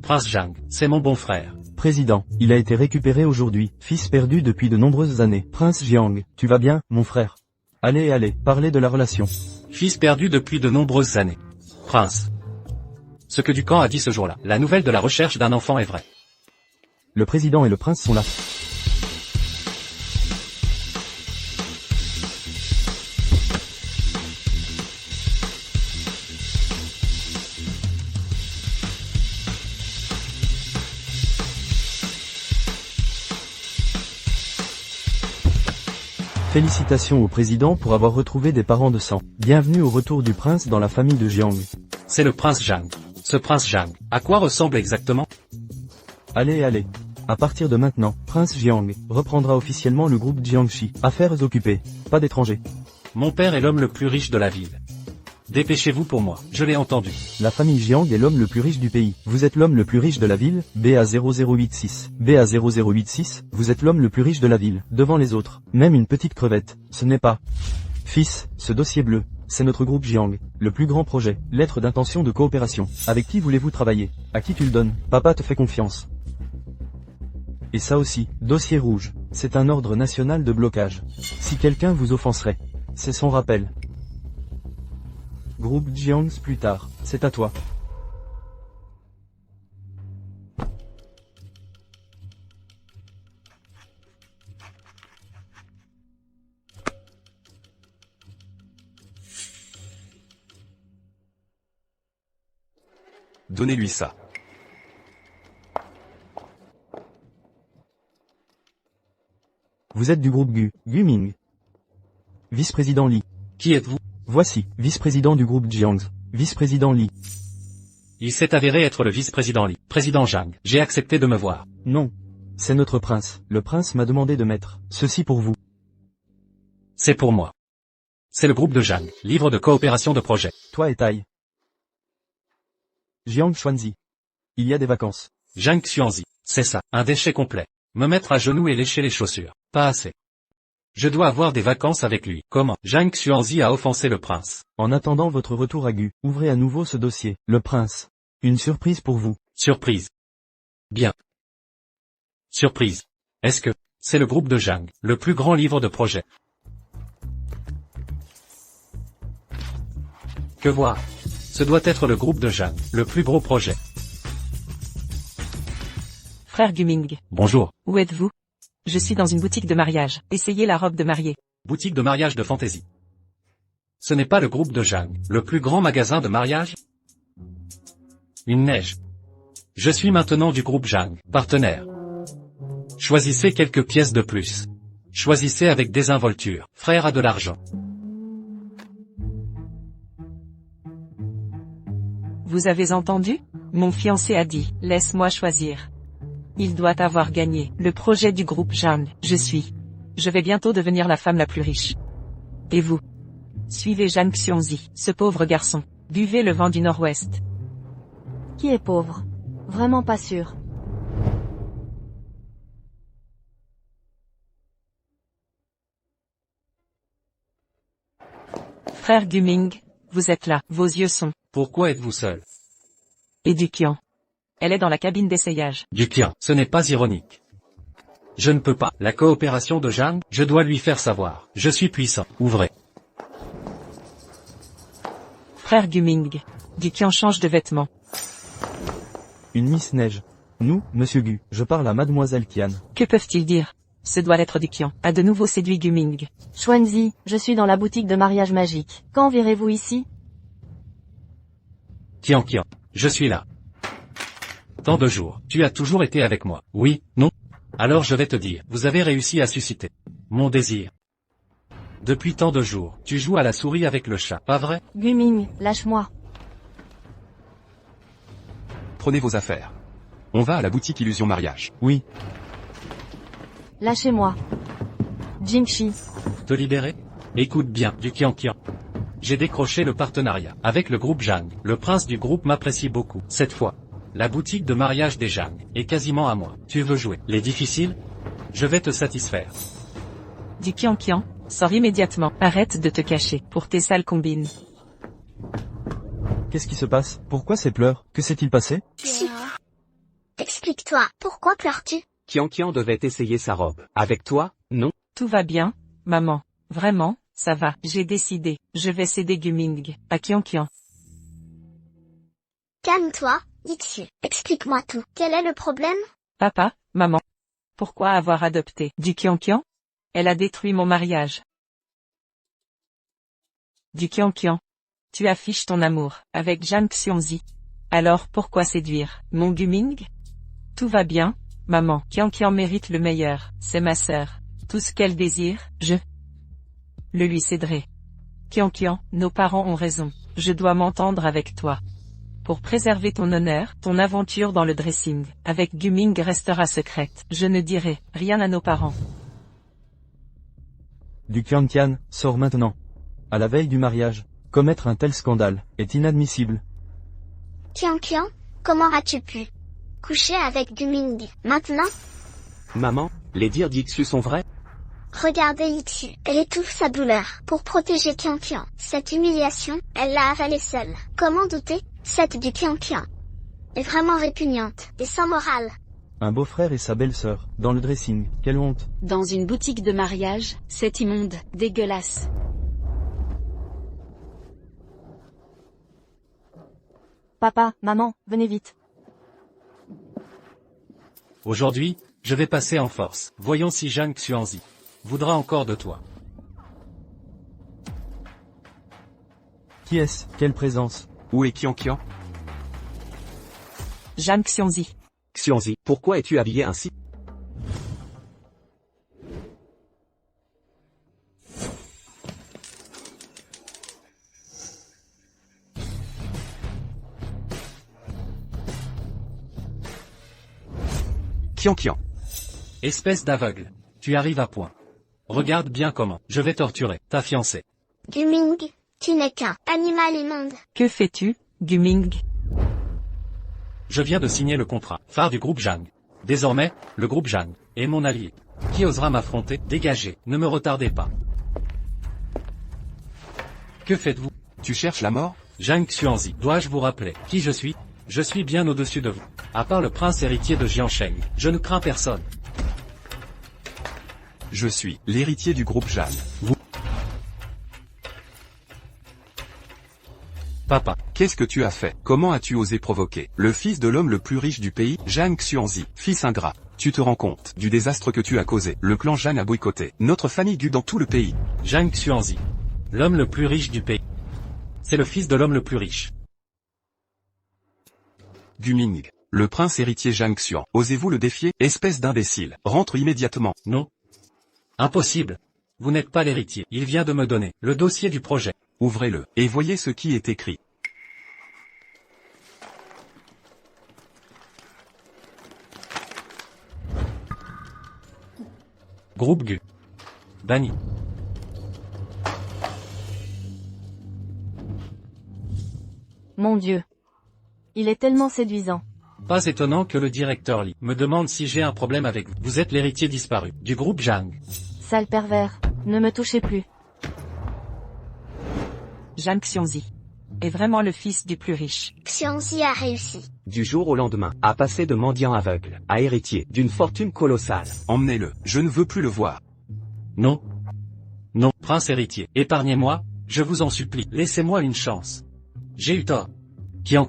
Prince Zhang, c'est mon bon frère. Président, il a été récupéré aujourd'hui, fils perdu depuis de nombreuses années. Prince Jiang, tu vas bien, mon frère? Allez, parlez de la relation. Fils perdu depuis de nombreuses années. Prince. Ce que Ducan a dit ce jour-là, la nouvelle de la recherche d'un enfant est vraie. Le président et le prince sont là. Félicitations au président pour avoir retrouvé des parents de sang. Bienvenue au retour du prince dans la famille de Jiang. C'est le prince Zhang. Ce prince Zhang, à quoi ressemble exactement? Allez. À partir de maintenant, Prince Jiang reprendra officiellement le groupe Jiangxi. Affaires occupées, pas d'étrangers. Mon père est l'homme le plus riche de la ville. Dépêchez-vous pour moi, je l'ai entendu. La famille Jiang est l'homme le plus riche du pays. Vous êtes l'homme le plus riche de la ville, BA0086. BA0086, vous êtes l'homme le plus riche de la ville, devant les autres. Même une petite crevette, ce n'est pas. Fils, ce dossier bleu, c'est notre groupe Jiang, le plus grand projet, lettre d'intention de coopération. Avec qui voulez-vous travailler? À qui tu le donnes? Papa te fait confiance. Et ça aussi, dossier rouge, c'est un ordre national de blocage. Si quelqu'un vous offenserait, c'est son rappel. Groupe Jiang plus tard, c'est à toi. Donnez-lui ça. Vous êtes du groupe Guming. Vice-président Li. Qui êtes-vous? Voici, vice-président du groupe Jiang. Vice-président Li. Il s'est avéré être le vice-président Li. Président Zhang, j'ai accepté de me voir. Non. C'est notre prince. Le prince m'a demandé de mettre ceci pour vous. C'est pour moi. C'est le groupe de Zhang, livre de coopération de projet. Toi et Tai. Jiang Xuanzi. Il y a des vacances. Zhang Xuanzi, c'est ça, un déchet complet. Me mettre à genoux et lécher les chaussures. Pas assez. Je dois avoir des vacances avec lui. Comment? Zhang Xuanzi a offensé le prince. En attendant votre retour à Gu, ouvrez à nouveau ce dossier. Le prince. Une surprise pour vous. Surprise. Bien. Surprise. Est-ce que c'est le groupe de Zhang, le plus grand livre de projet? Que voir? Ce doit être le groupe de Zhang, le plus gros projet. Frère Guming. Bonjour. Où êtes-vous? Je suis dans une boutique de mariage. Essayez la robe de mariée. Boutique de mariage de fantaisie. Ce n'est pas le groupe de Zhang, le plus grand magasin de mariage? Une neige. Je suis maintenant du groupe Zhang, partenaire. Choisissez quelques pièces de plus. Choisissez avec désinvolture. Frère a de l'argent. Vous avez entendu? Mon fiancé a dit, laisse-moi choisir. Il doit avoir gagné le projet du groupe Zhang. Je vais bientôt devenir la femme la plus riche. Et vous? Suivez Zhang Xuanzi, ce pauvre garçon. Buvez le vent du nord-ouest. Qui est pauvre? Vraiment pas sûr. Frère Guming, vous êtes là, vos yeux sont. Pourquoi êtes-vous seul? Et Duqian. Elle est dans la cabine d'essayage. Duqian, ce n'est pas ironique. Je ne peux pas. La coopération de Zhang, je dois lui faire savoir. Je suis puissant. Ouvrez. Frère Guming. Duqian change de vêtements. Une Miss Neige. Nous, Monsieur Gu, je parle à Mademoiselle Qian. Que peuvent-ils dire? Ce doit être Duqian. A de nouveau séduit Guming. Xuanzi, je suis dans la boutique de mariage magique. Quand virez-vous ici? Qian, je suis là. Tant de jours, tu as toujours été avec moi. Oui, non? Alors je vais te dire, vous avez réussi à susciter mon désir. Depuis tant de jours, tu joues à la souris avec le chat, pas vrai? Guming, lâche-moi. Prenez vos affaires. On va à la boutique Illusion Mariage. Oui. Lâchez-moi. Jingxi. Te libérer? Écoute bien, du Qian. J'ai décroché le partenariat avec le groupe Zhang. Le prince du groupe m'apprécie beaucoup. Cette fois, la boutique de mariage des Zhang est quasiment à moi. Tu veux jouer les difficiles? Je vais te satisfaire. Du Qian, sors immédiatement. Arrête de te cacher pour tes sales combines. Qu'est-ce qui se passe? Pourquoi ces pleurs? Que s'est-il passé? Calme-toi, pourquoi pleures-tu? Qian devait essayer sa robe. Avec toi, non? Tout va bien, maman. Vraiment, ça va. J'ai décidé. Je vais céder Guming à Qian. Calme-toi, Ixu. Explique-moi tout. Quel est le problème? Papa, maman. Pourquoi avoir adopté du Qian? Elle a détruit mon mariage. Du Qian. Tu affiches ton amour avec Zhang Xuanzi. Alors pourquoi séduire mon Guming? Tout va bien, maman. Qian mérite le meilleur. C'est ma sœur. Tout ce qu'elle désire, je le lui céderai. Qian, nos parents ont raison. Je dois m'entendre avec toi. Pour préserver ton honneur, ton aventure dans le dressing avec Guming restera secrète. Je ne dirai rien à nos parents. Du Qian sort maintenant. À la veille du mariage, commettre un tel scandale est inadmissible. Qian, comment as-tu pu coucher avec Guming maintenant? Maman, les dires d'Ixu sont vrais? Regardez Ixu, elle étouffe sa douleur pour protéger Qian. Cette humiliation, elle l'a avalée seule. Comment douter? Cette du Qian est vraiment répugnante et sans morale. Un beau-frère et sa belle-sœur, dans le dressing, quelle honte. Dans une boutique de mariage, c'est immonde, dégueulasse. Papa, maman, venez vite. Aujourd'hui, je vais passer en force. Voyons si Zhang Xuanzi voudra encore de toi. Qui est-ce? Quelle présence? Où est Qian? Zhang Xuanzi. Xuanzi, pourquoi es-tu habillé ainsi? Qian. Espèce d'aveugle. Tu arrives à point. Regarde bien comment je vais torturer ta fiancée. Guming, tu n'es qu'un animal immonde. Que fais-tu, Guming? Je viens de signer le contrat phare du groupe Zhang. Désormais, le groupe Zhang est mon allié. Qui osera m'affronter? Dégagez, ne me retardez pas. Que faites-vous? Tu cherches la mort? Zhang Xuanzi, dois-je vous rappeler qui je suis? Je suis bien au-dessus de vous. À part le prince héritier de Jiansheng, je ne crains personne. Je suis l'héritier du groupe Zhang. Vous. Papa. Qu'est-ce que tu as fait? Comment as-tu osé provoquer le fils de l'homme le plus riche du pays, Zhang Xuanzi, fils ingrat? Tu te rends compte du désastre que tu as causé? Le clan Zhang a boycotté notre famille dans tout le pays. Zhang Xuanzi, l'homme le plus riche du pays. C'est le fils de l'homme le plus riche. Guming, le prince héritier Zhang Xuan. Osez-vous le défier? Espèce d'imbécile. Rentre immédiatement. Non. Impossible. Vous n'êtes pas l'héritier. Il vient de me donner le dossier du projet. Ouvrez-le, et voyez ce qui est écrit. Groupe Gu. Banni. Mon Dieu. Il est tellement séduisant. Pas étonnant que le directeur Li me demande si j'ai un problème avec vous. Vous êtes l'héritier disparu du groupe Zhang. Sale pervers, ne me touchez plus. Zhang Xuanzi est vraiment le fils du plus riche. Xuanzi a réussi. Du jour au lendemain, à passer de mendiant aveugle à héritier d'une fortune colossale. Emmenez-le, je ne veux plus le voir. Non. Non, prince héritier, épargnez-moi, je vous en supplie, laissez-moi une chance. J'ai eu tort. Qian.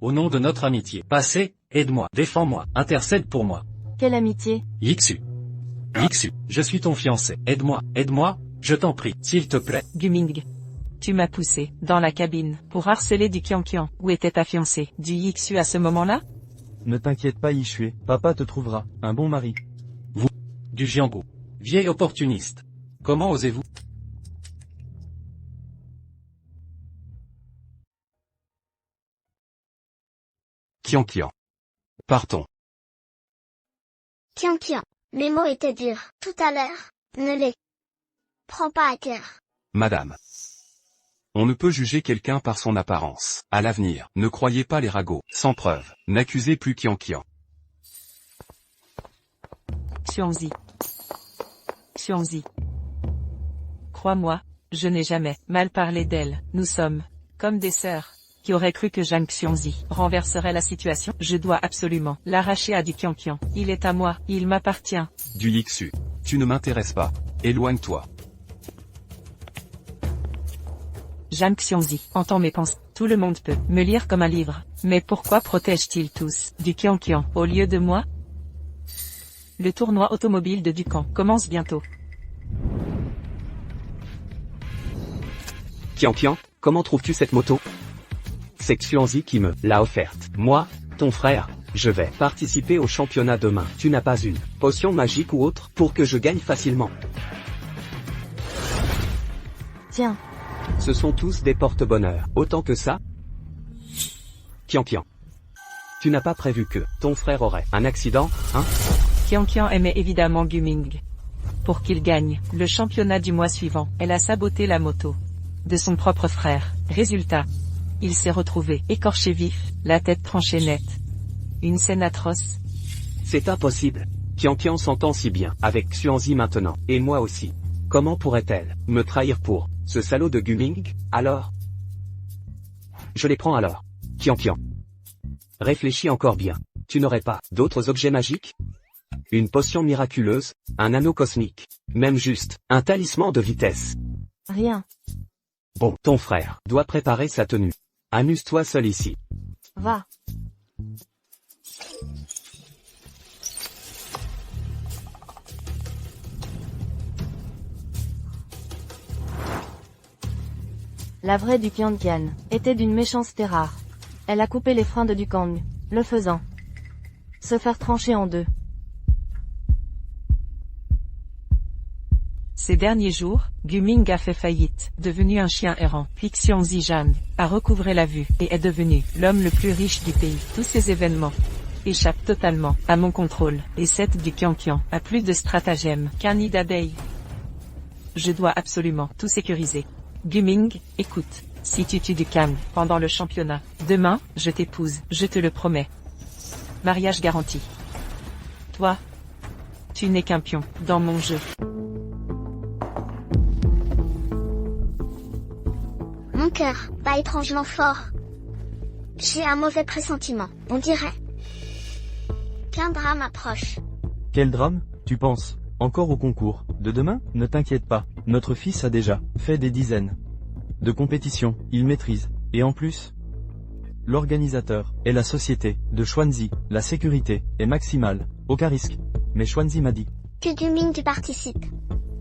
Au nom de notre amitié, passez, aide-moi, défends-moi, intercède pour moi. Quelle amitié? Ixu, je suis ton fiancé, aide-moi, je t'en prie, s'il te plaît. Guming. Tu m'as poussé dans la cabine pour harceler du Qian. Où était ta fiancée? Du Ixu à ce moment-là? Ne t'inquiète pas Yixue, papa te trouvera un bon mari. Vous, du Jianggu, vieil opportuniste. Comment osez-vous? Qian. Partons. Qian, mes mots étaient durs tout à l'heure. Ne les prends pas à cœur. Madame. On ne peut juger quelqu'un par son apparence. À l'avenir, ne croyez pas les ragots, sans preuve. N'accusez plus Qian. Xuanzi. Crois-moi, je n'ai jamais mal parlé d'elle. Nous sommes comme des sœurs. Qui aurait cru que Zhang Xiongzi renverserait la situation? Je dois absolument l'arracher à du Qianqian. Il est à moi, il m'appartient. Du Yixu. Tu ne m'intéresses pas. Éloigne-toi. Zhang Xiongzi entend mes pensées. Tout le monde peut me lire comme un livre. Mais pourquoi protègent-ils tous du Qianqian au lieu de moi? Le tournoi automobile de Dukan commence bientôt. Qianqian, comment trouves-tu cette moto? C'est Xuanzi qui me l'a offerte. Moi, ton frère, je vais participer au championnat demain. Tu n'as pas une potion magique ou autre pour que je gagne facilement? Tiens. Ce sont tous des porte-bonheur. Autant que ça? Qianqian. Tu n'as pas prévu que ton frère aurait un accident, hein? Qianqian aimait évidemment Guming. Pour qu'il gagne le championnat du mois suivant, elle a saboté la moto de son propre frère. Résultat, il s'est retrouvé écorché vif, la tête tranchée nette. Une scène atroce. C'est impossible. Qianqian s'entend si bien avec Xuanzi maintenant, et moi aussi. Comment pourrait-elle me trahir pour ce salaud de Guming, alors? Je les prends alors. Qianqian. Réfléchis encore bien. Tu n'aurais pas d'autres objets magiques? Une potion miraculeuse, un anneau cosmique, même juste un talisman de vitesse. Rien. Bon, ton frère doit préparer sa tenue. Amuse-toi seul ici. Va. La vraie du Qianqian était d'une méchanceté rare. Elle a coupé les freins de Dukang, le faisant se faire trancher en deux. Ces derniers jours, Guming a fait faillite, devenu un chien errant. Puis Xuanzi Zhang a recouvré la vue et est devenu l'homme le plus riche du pays. Tous ces événements échappent totalement à mon contrôle. Et cette du Qianqian a plus de stratagème qu'un nid d'abeilles. Je dois absolument tout sécuriser. Guming, écoute, si tu tues Dukang pendant le championnat, demain, je t'épouse, je te le promets. Mariage garanti. Toi, tu n'es qu'un pion dans mon jeu. Mon cœur bat étrangement fort. J'ai un mauvais pressentiment, on dirait qu'un drame approche. Quel drame, tu penses? Encore au concours de demain? Ne t'inquiète pas, notre fils a déjà fait des dizaines de compétitions, il maîtrise. Et en plus, l'organisateur est la société de Xuanzi. La sécurité est maximale, aucun risque. Mais Xuanzi m'a dit que Guming tu participes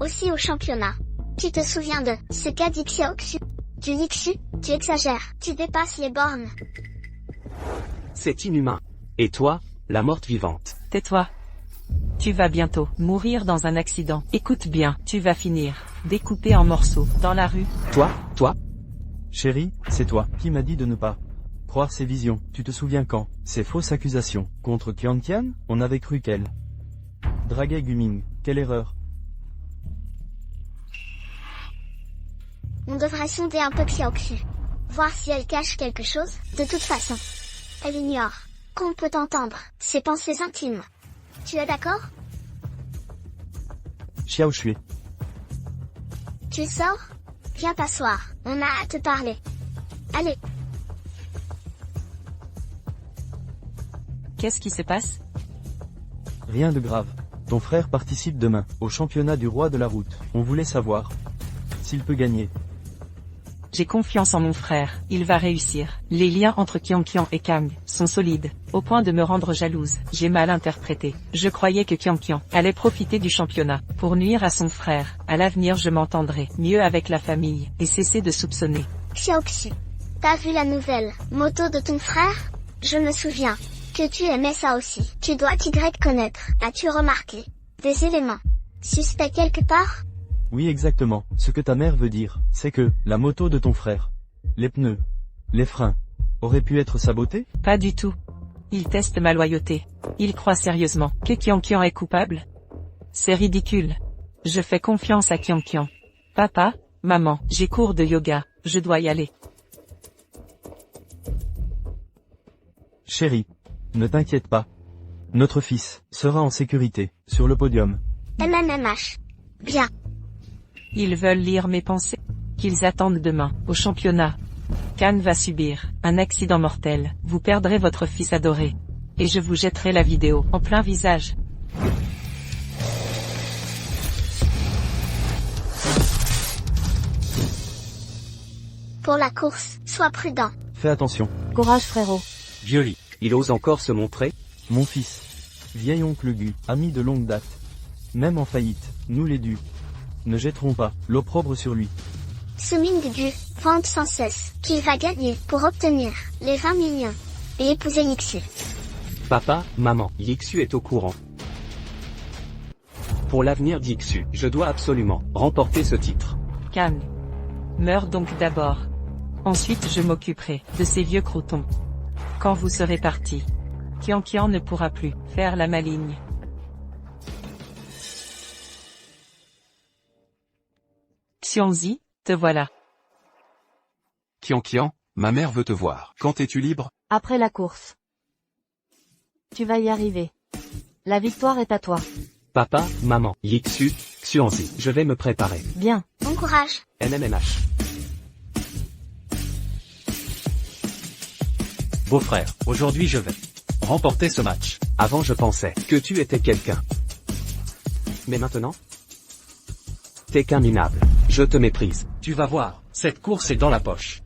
aussi au championnat. Tu te souviens de ce qu'a dit Xiaoxu? Du Yixu, tu exagères, tu dépasses les bornes. C'est inhumain. Et toi, la morte vivante? Tais-toi. Tu vas bientôt mourir dans un accident. Écoute bien, tu vas finir découpé en morceaux dans la rue. Toi? Chérie, c'est toi qui m'as dit de ne pas croire ces visions. Tu te souviens quand ces fausses accusations contre Qianqian, on avait cru qu'elle draguait Guming. Quelle erreur. On devrait sonder un peu Xiaoxu. Voir si elle cache quelque chose. De toute façon, elle ignore qu'on peut entendre ses pensées intimes. Tu es d'accord? Xiao Shui. Tu sors? Viens t'asseoir, on a à te parler. Allez. Qu'est-ce qui se passe? Rien de grave. Ton frère participe demain au championnat du roi de la route. On voulait savoir s'il peut gagner. J'ai confiance en mon frère, il va réussir. Les liens entre Qianqian et Kang sont solides, au point de me rendre jalouse. J'ai mal interprété. Je croyais que Qianqian allait profiter du championnat pour nuire à son frère. À l'avenir je m'entendrai mieux avec la famille et cesser de soupçonner. Xiaoxu, t'as vu la nouvelle moto de ton frère? Je me souviens que tu aimais ça aussi. Tu dois connaître. As-tu remarqué des éléments suspects quelque part? Oui, exactement. Ce que ta mère veut dire, c'est que la moto de ton frère, les pneus, les freins, auraient pu être sabotés? Pas du tout. Il teste ma loyauté. Il croit sérieusement que Qianqian est coupable. C'est ridicule. Je fais confiance à Qianqian. Papa, maman, j'ai cours de yoga, je dois y aller. Chérie, ne t'inquiète pas. Notre fils sera en sécurité, sur le podium. MMMH. Bien. Ils veulent lire mes pensées. Qu'ils attendent demain, au championnat. Kan va subir un accident mortel. Vous perdrez votre fils adoré. Et je vous jetterai la vidéo en plein visage. Pour la course, sois prudent. Fais attention. Courage frérot. Violi. Il ose encore se montrer? Mon fils. Vieil oncle Gu, ami de longue date. Même en faillite, nous les dus ne jetterons pas l'opprobre sur lui. Semine de Gu vante sans cesse qu'il va gagner pour obtenir les 20 millions et épouser Yixu. Papa, maman, Yixu est au courant. Pour l'avenir d'Yixu, je dois absolument remporter ce titre. Kan. Meurs donc d'abord. Ensuite je m'occuperai de ces vieux croutons. Quand vous serez partis, Qianqian ne pourra plus faire la maligne. Xiongzi, te voilà. Qianqian, ma mère veut te voir. Quand es-tu libre? Après la course. Tu vas y arriver. La victoire est à toi. Papa, maman, Yixu, Xuanzi, je vais me préparer. Bien. Bon courage. MMMH. Beau-frère, aujourd'hui je vais remporter ce match. Avant je pensais que tu étais quelqu'un. Mais maintenant? T'es qu'un minable. Je te méprise. Tu vas voir, cette course est dans la poche.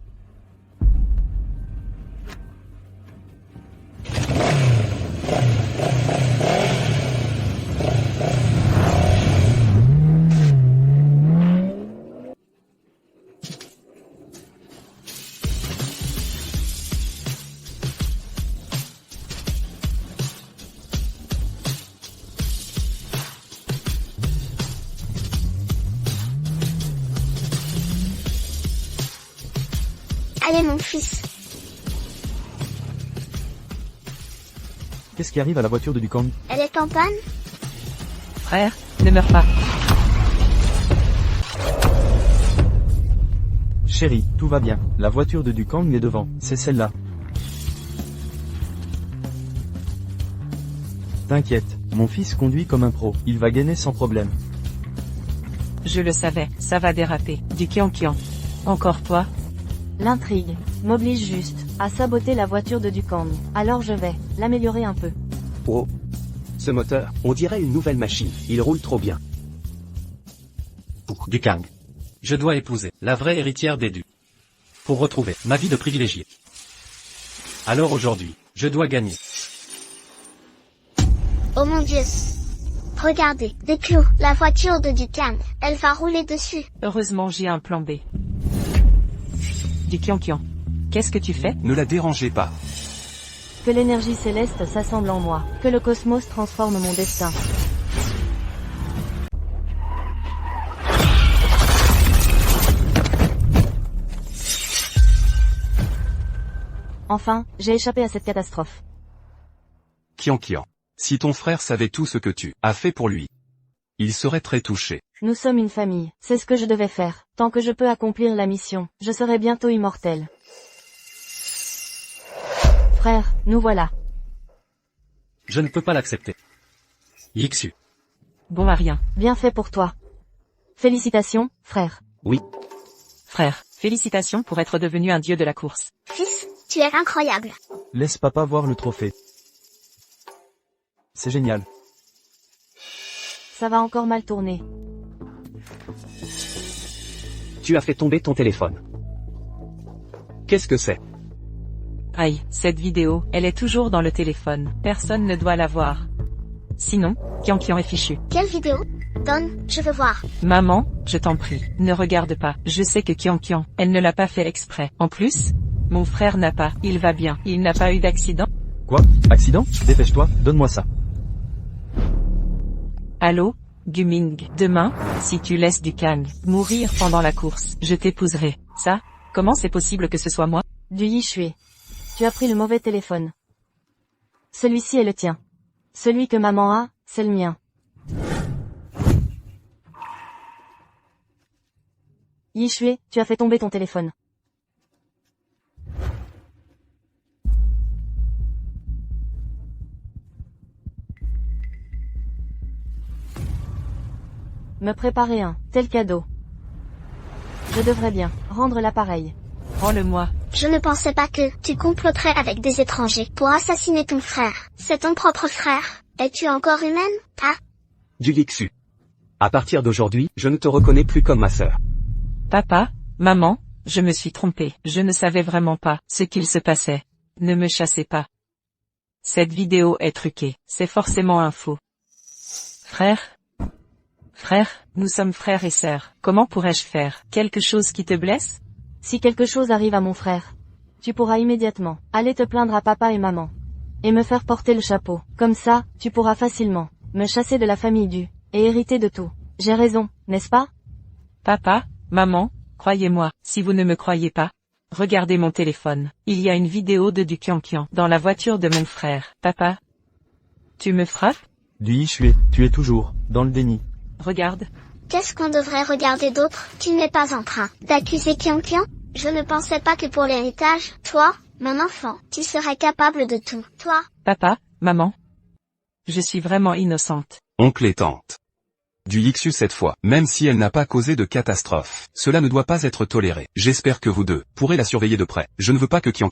Allez mon fils. Qu'est-ce qui arrive à la voiture de Dukang? Elle est en panne? Frère, ne meurs pas. Chérie, tout va bien. La voiture de Dukang est devant, c'est celle-là. T'inquiète, mon fils conduit comme un pro, il va gagner sans problème. Je le savais, ça va déraper. Du Qianqian. Encore toi? L'intrigue m'oblige juste à saboter la voiture de Dukang. Alors je vais l'améliorer un peu. Oh. Ce moteur, on dirait une nouvelle machine. Il roule trop bien. Pour Dukang. Je dois épouser la vraie héritière des Dus. Pour retrouver ma vie de privilégié. Alors aujourd'hui, je dois gagner. Oh mon Dieu. Regardez, des clous. La voiture de Dukang. Elle va rouler dessus. Heureusement j'ai un plan B. Du Qianqian. Qu'est-ce que tu fais? Ne la dérangez pas. Que l'énergie céleste s'assemble en moi. Que le cosmos transforme mon destin. Enfin, j'ai échappé à cette catastrophe. Qianqian. Si ton frère savait tout ce que tu as fait pour lui, il serait très touché. Nous sommes une famille, c'est ce que je devais faire. Tant que je peux accomplir la mission, je serai bientôt immortel. Frère, nous voilà. Je ne peux pas l'accepter. Yixu. Bon à rien. Bien fait pour toi. Félicitations, frère. Oui. Frère, félicitations pour être devenu un dieu de la course. Fils, tu es incroyable. Laisse papa voir le trophée. C'est génial. Ça va encore mal tourner. Tu as fait tomber ton téléphone. Qu'est-ce que c'est? Aïe, cette vidéo, elle est toujours dans le téléphone. Personne ne doit la voir. Sinon, Qianqian est fichu. Quelle vidéo? Donne, je veux voir. Maman, je t'en prie, ne regarde pas. Je sais que Qianqian, elle ne l'a pas fait exprès. En plus, mon frère n'a pas, il va bien. Il n'a pas eu d'accident? Quoi? Accident? Dépêche-toi, donne-moi ça. Allô, Guming, demain, si tu laisses Dukang mourir pendant la course, je t'épouserai. Ça? Comment c'est possible que ce soit moi? Du Yixue. Tu as pris le mauvais téléphone. Celui-ci est le tien. Celui que maman a, c'est le mien. Yixue, tu as fait tomber ton téléphone. Me préparer un tel cadeau. Je devrais bien rendre l'appareil. Rends-le-moi, Je ne pensais pas que tu comploterais avec des étrangers pour assassiner ton frère. C'est ton propre frère. Es-tu encore humaine, ah? Du Yixu. À partir d'aujourd'hui, je ne te reconnais plus comme ma sœur. Papa, maman, je me suis trompée. Je ne savais vraiment pas ce qu'il se passait. Ne me chassez pas. Cette vidéo est truquée. C'est forcément un faux. Frère, nous sommes frères et sœurs. Comment pourrais-je faire? Quelque chose qui te blesse? Si quelque chose arrive à mon frère, tu pourras immédiatement aller te plaindre à papa et maman. Et me faire porter le chapeau. Comme ça, tu pourras facilement me chasser de la famille du et hériter de tout. J'ai raison, n'est-ce pas? Papa, maman, croyez-moi, si vous ne me croyez pas, regardez mon téléphone. Il y a une vidéo de du Kian dans la voiture de mon frère. Papa, tu me frappes? Du Yixue, tu es toujours dans le déni. Regarde. Qu'est-ce qu'on devrait regarder d'autre? Tu n'es pas en train d'accuser Kian? Je ne pensais pas que pour l'héritage, toi, mon enfant, tu serais capable de tout. Toi. Papa, maman. Je suis vraiment innocente. Oncle et tante. Du Yixu cette fois, même si elle n'a pas causé de catastrophe. Cela ne doit pas être toléré. J'espère que vous deux pourrez la surveiller de près. Je ne veux pas que Kian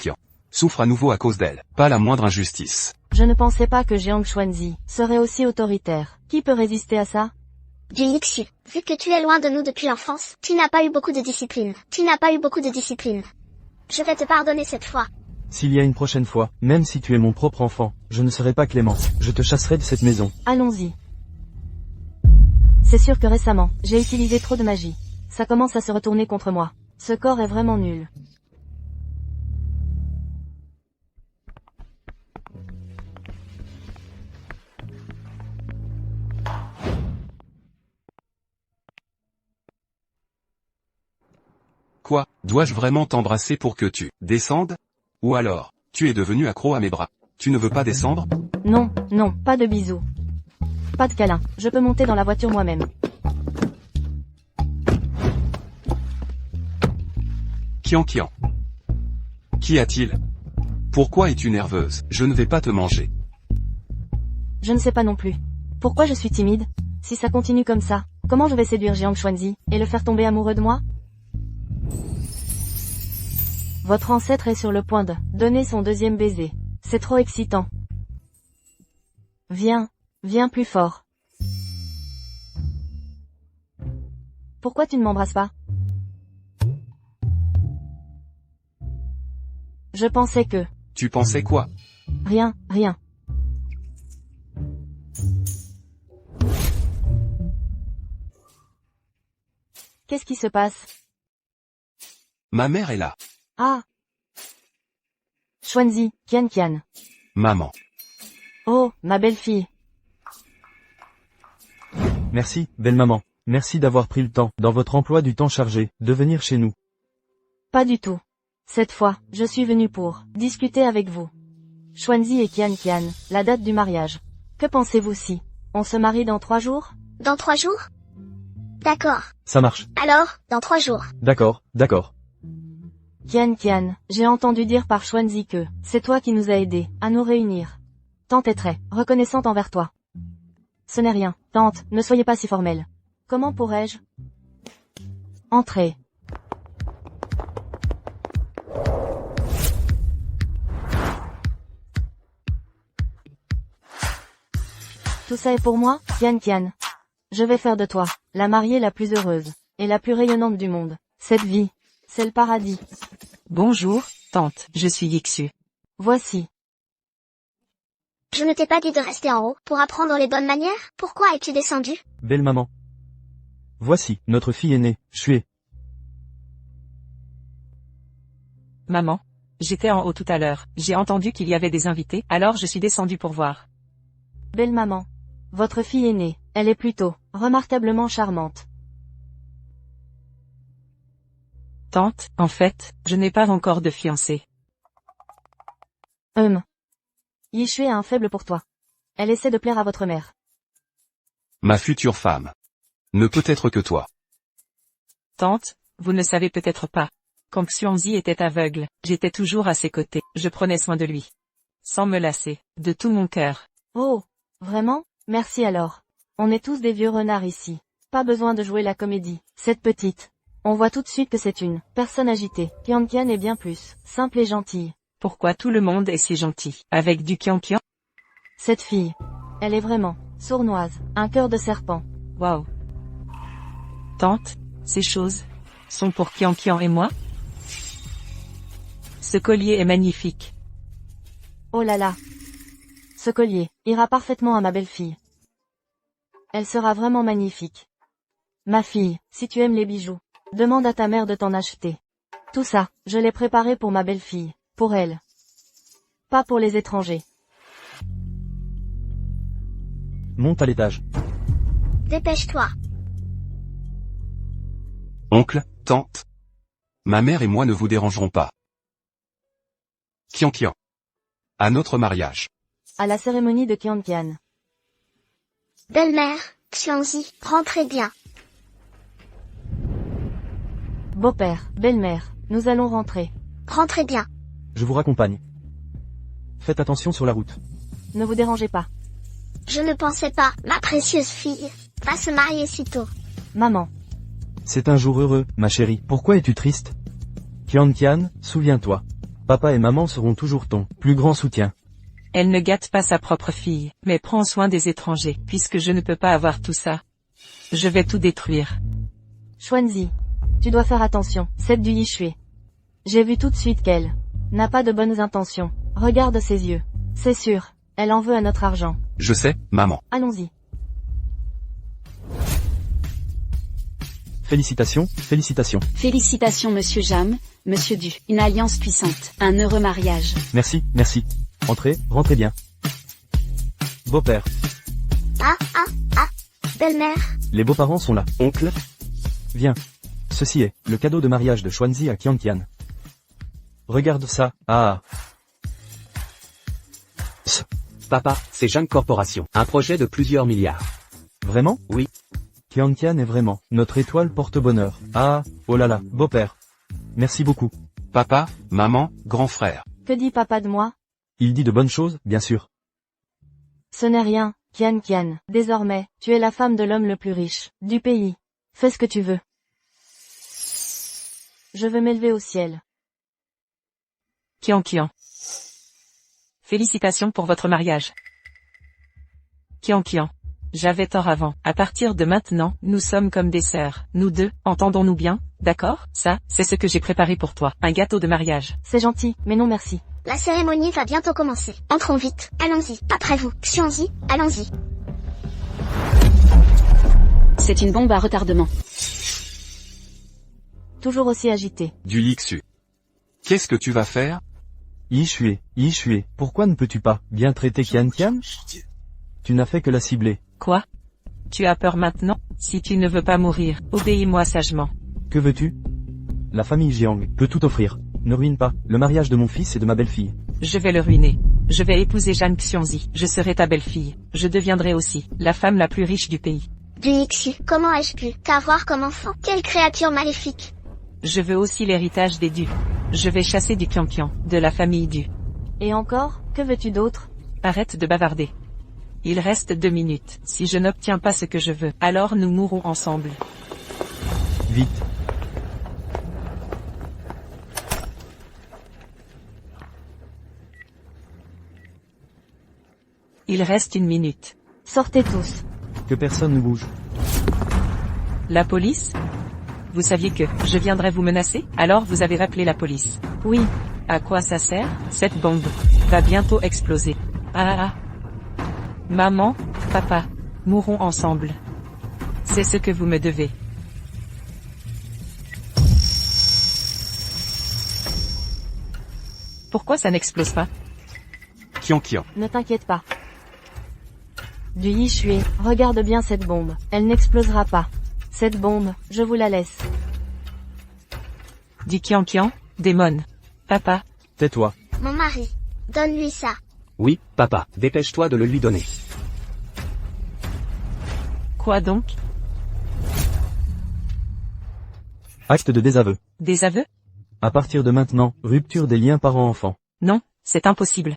souffre à nouveau à cause d'elle. Pas la moindre injustice. Je ne pensais pas que Jiang Xuanzi serait aussi autoritaire. Qui peut résister à ça? Du Yixu, vu que tu es loin de nous depuis l'enfance, tu n'as pas eu beaucoup de discipline. Je vais te pardonner cette fois. S'il y a une prochaine fois, même si tu es mon propre enfant, je ne serai pas clément. Je te chasserai de cette maison. Allons-y. C'est sûr que récemment, j'ai utilisé trop de magie. Ça commence à se retourner contre moi. Ce corps est vraiment nul. Quoi, dois-je vraiment t'embrasser pour que tu descendes? Ou alors, tu es devenu accro à mes bras. Tu ne veux pas descendre? Non, non, pas de bisous. Pas de câlin, je peux monter dans la voiture moi-même. Kian. Qu'y a-t-il? Pourquoi es-tu nerveuse? Je ne vais pas te manger. Je ne sais pas non plus. Pourquoi je suis timide? Si ça continue comme ça, comment je vais séduire Jiang Xuanzi et le faire tomber amoureux de moi? Votre ancêtre est sur le point de donner son deuxième baiser. C'est trop excitant. Viens plus fort. Pourquoi tu ne m'embrasses pas? Je pensais que... Tu pensais quoi? Rien. Qu'est-ce qui se passe? Ma mère est là. Ah. Xuanzi, Kian. Maman. Oh, ma belle-fille. Merci, belle maman. Merci d'avoir pris le temps, dans votre emploi du temps chargé, de venir chez nous. Pas du tout. Cette fois, je suis venu pour discuter avec vous. Xuanzi et Kian, la date du mariage. Que pensez-vous si on se marie dans 3 jours? Dans 3 jours? D'accord. Ça marche. Alors, dans 3 jours. D'accord. Kian, j'ai entendu dire par Xuanzi que c'est toi qui nous as aidés à nous réunir. Tante est très reconnaissante envers toi. Ce n'est rien, tante, ne soyez pas si formelle. Comment pourrais-je entrer? Tout ça est pour moi, Kian. Je vais faire de toi la mariée la plus heureuse et la plus rayonnante du monde. Cette vie, c'est le paradis. Bonjour, tante, je suis Yixu. Voici. Je ne t'ai pas dit de rester en haut pour apprendre les bonnes manières? Pourquoi es-tu descendu? Belle maman. Voici, notre fille aînée, Xue. Maman, j'étais en haut tout à l'heure. J'ai entendu qu'il y avait des invités, alors je suis descendue pour voir. Belle maman. Votre fille aînée, elle est plutôt remarquablement charmante. Tante, en fait, je n'ai pas encore de fiancé. Yixue a un faible pour toi. Elle essaie de plaire à votre mère. Ma future femme. Ne peut être que toi. Tante, vous ne savez peut-être pas. Quand Xuanzi était aveugle, j'étais toujours à ses côtés. Je prenais soin de lui. Sans me lasser, de tout mon cœur. Oh, vraiment? Merci alors. On est tous des vieux renards ici. Pas besoin de jouer la comédie. Cette petite, On voit tout de suite que c'est une personne agitée. Kian est bien plus simple et gentille. Pourquoi tout le monde est si gentil avec du Kian? Cette fille, elle est vraiment sournoise, un cœur de serpent. Waouh. Tante, ces choses sont pour Kian et moi? Ce collier est magnifique. Oh là là. Ce collier ira parfaitement à ma belle-fille. Elle sera vraiment magnifique. Ma fille, si tu aimes les bijoux, demande à ta mère de t'en acheter. Tout ça, je l'ai préparé pour ma belle-fille, pour elle. Pas pour les étrangers. Monte à l'étage. Dépêche-toi. Oncle, tante. Ma mère et moi ne vous dérangerons pas. Kian. À notre mariage. À la cérémonie de Kian. Belle-mère, Xiangzi, rentrez bien. Beau-père, belle-mère, nous allons rentrer. Rentrez bien. Je vous raccompagne. Faites attention sur la route. Ne vous dérangez pas. Je ne pensais pas, ma précieuse fille, va se marier si tôt. Maman. C'est un jour heureux, ma chérie. Pourquoi es-tu triste? Kian, souviens-toi. Papa et maman seront toujours ton plus grand soutien. Elle ne gâte pas sa propre fille, mais prend soin des étrangers, puisque je ne peux pas avoir tout ça. Je vais tout détruire. Xuanzi, tu dois faire attention, c'est du Yishui. J'ai vu tout de suite qu'elle n'a pas de bonnes intentions. Regarde ses yeux. C'est sûr, elle en veut à notre argent. Je sais, maman. Allons-y. Félicitations, félicitations. Félicitations monsieur Jam, monsieur Du. Une alliance puissante, un heureux mariage. Merci, merci. Rentrez bien. Beau-père. Belle-mère. Les beaux-parents sont là. Oncle. Viens. Ceci est le cadeau de mariage de Xuanzi à Kian. Regarde ça. Ah. Papa, c'est Zhang Corporation. Un projet de plusieurs milliards. Vraiment? Oui. Kian est vraiment notre étoile porte-bonheur. Ah, oh là là, beau-père. Merci beaucoup. Papa, maman, grand frère. Que dit papa de moi? Il dit de bonnes choses, bien sûr. Ce n'est rien, Kian. Désormais, tu es la femme de l'homme le plus riche du pays. Fais ce que tu veux. Je veux m'élever au ciel. Kian. Félicitations pour votre mariage. Kian. J'avais tort avant. À partir de maintenant, nous sommes comme des sœurs. Nous deux, entendons-nous bien, d'accord? Ça, c'est ce que j'ai préparé pour toi. Un gâteau de mariage. C'est gentil, mais non merci. La cérémonie va bientôt commencer. Entrons vite. Allons-y. Après vous. Xiangzi, allons-y. C'est une bombe à retardement. Toujours aussi agité. Du Yixu. Qu'est-ce que tu vas faire? Yishui, pourquoi ne peux-tu pas bien traiter Kian? Tu n'as fait que la cibler. Quoi? Tu as peur maintenant? Si tu ne veux pas mourir, obéis-moi sagement. Que veux-tu? La famille Jiang peut tout offrir. Ne ruine pas le mariage de mon fils et de ma belle-fille. Je vais le ruiner. Je vais épouser Jeanne Xiangzi. Je serai ta belle-fille. Je deviendrai aussi la femme la plus riche du pays. Du Yixu, comment ai-je pu t'avoir comme enfant? Quelle créature maléfique! Je veux aussi l'héritage des Du. Je vais chasser du Kian, de la famille Du. Et encore, que veux-tu d'autre? Arrête de bavarder. Il reste 2 minutes. Si je n'obtiens pas ce que je veux, alors nous mourrons ensemble. Vite. Il reste 1 minute. Sortez tous. Que personne ne bouge. La police? Vous saviez que je viendrais vous menacer? Alors vous avez rappelé la police? Oui. À quoi ça sert? Cette bombe va bientôt exploser. Ah. Maman, papa, mourrons ensemble. C'est ce que vous me devez. Pourquoi ça n'explose pas? Kian. Ne t'inquiète pas. Du Yishui, regarde bien cette bombe. Elle n'explosera pas. Cette bombe, je vous la laisse. Du Kian, démon. Papa. Tais-toi. Mon mari, donne-lui ça. Oui, papa, dépêche-toi de le lui donner. Quoi donc? Acte de désaveu. Désaveu? À partir de maintenant, rupture des liens parents-enfants. Non, c'est impossible.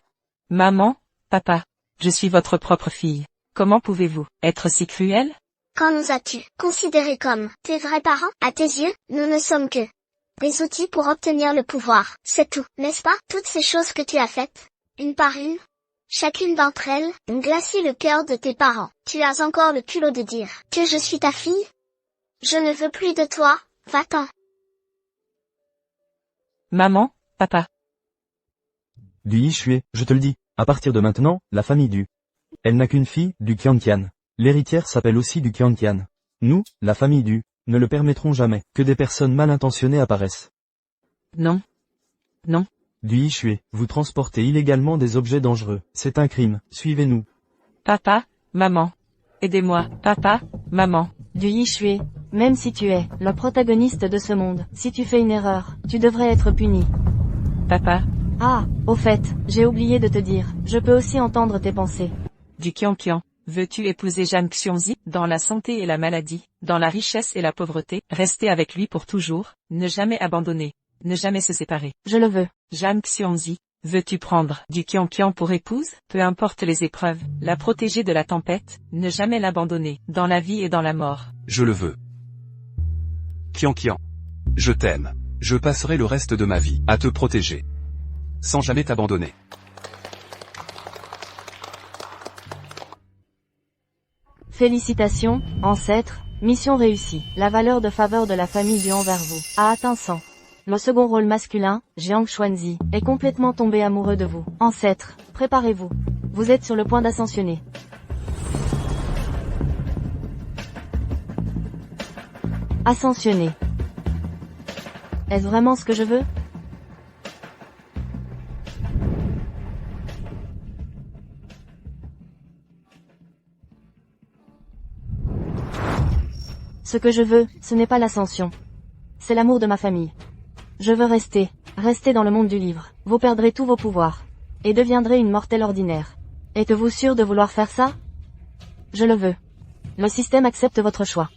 Maman, papa, je suis votre propre fille. Comment pouvez-vous être si cruel? Quand nous as-tu considérés comme tes vrais parents? À tes yeux, nous ne sommes que des outils pour obtenir le pouvoir. C'est tout, n'est-ce pas? Toutes ces choses que tu as faites, une par une, chacune d'entre elles, ont glacé le cœur de tes parents. Tu as encore le culot de dire que je suis ta fille? Je ne veux plus de toi, va-t'en. Maman, papa. Du Yixue, je te le dis, à partir de maintenant, la famille du. Elle n'a qu'une fille, du Qianqian. L'héritière s'appelle aussi du Qianqian. Nous, la famille du, ne le permettrons jamais, que des personnes mal intentionnées apparaissent. Non. Non. Du Yixue, vous transportez illégalement des objets dangereux. C'est un crime, suivez-nous. Papa, maman. Aidez-moi, papa, maman. Du Yixue, même si tu es le protagoniste de ce monde, si tu fais une erreur, tu devrais être puni. Papa. Ah, au fait, j'ai oublié de te dire, je peux aussi entendre tes pensées. Du Qianqian. Veux-tu épouser Zhang Xuanzi, dans la santé et la maladie, dans la richesse et la pauvreté, rester avec lui pour toujours, ne jamais abandonner, ne jamais se séparer? Je le veux. Zhang Xuanzi, veux-tu prendre du Qianqian pour épouse, peu importe les épreuves, la protéger de la tempête, ne jamais l'abandonner, dans la vie et dans la mort? Je le veux. Qianqian. Je t'aime. Je passerai le reste de ma vie à te protéger. Sans jamais t'abandonner. Félicitations, ancêtres, mission réussie. La valeur de faveur de la famille du envers vous a atteint 100. Le second rôle masculin, Jiang Xuanzi, est complètement tombé amoureux de vous. Ancêtres, préparez-vous. Vous êtes sur le point d'ascensionner. Ascensionner. Est-ce vraiment ce que je veux? Ce que je veux, ce n'est pas l'ascension. C'est l'amour de ma famille. Je veux rester dans le monde du livre. Vous perdrez tous vos pouvoirs. Et deviendrez une mortelle ordinaire. Êtes-vous sûr de vouloir faire ça? Je le veux. Le système accepte votre choix.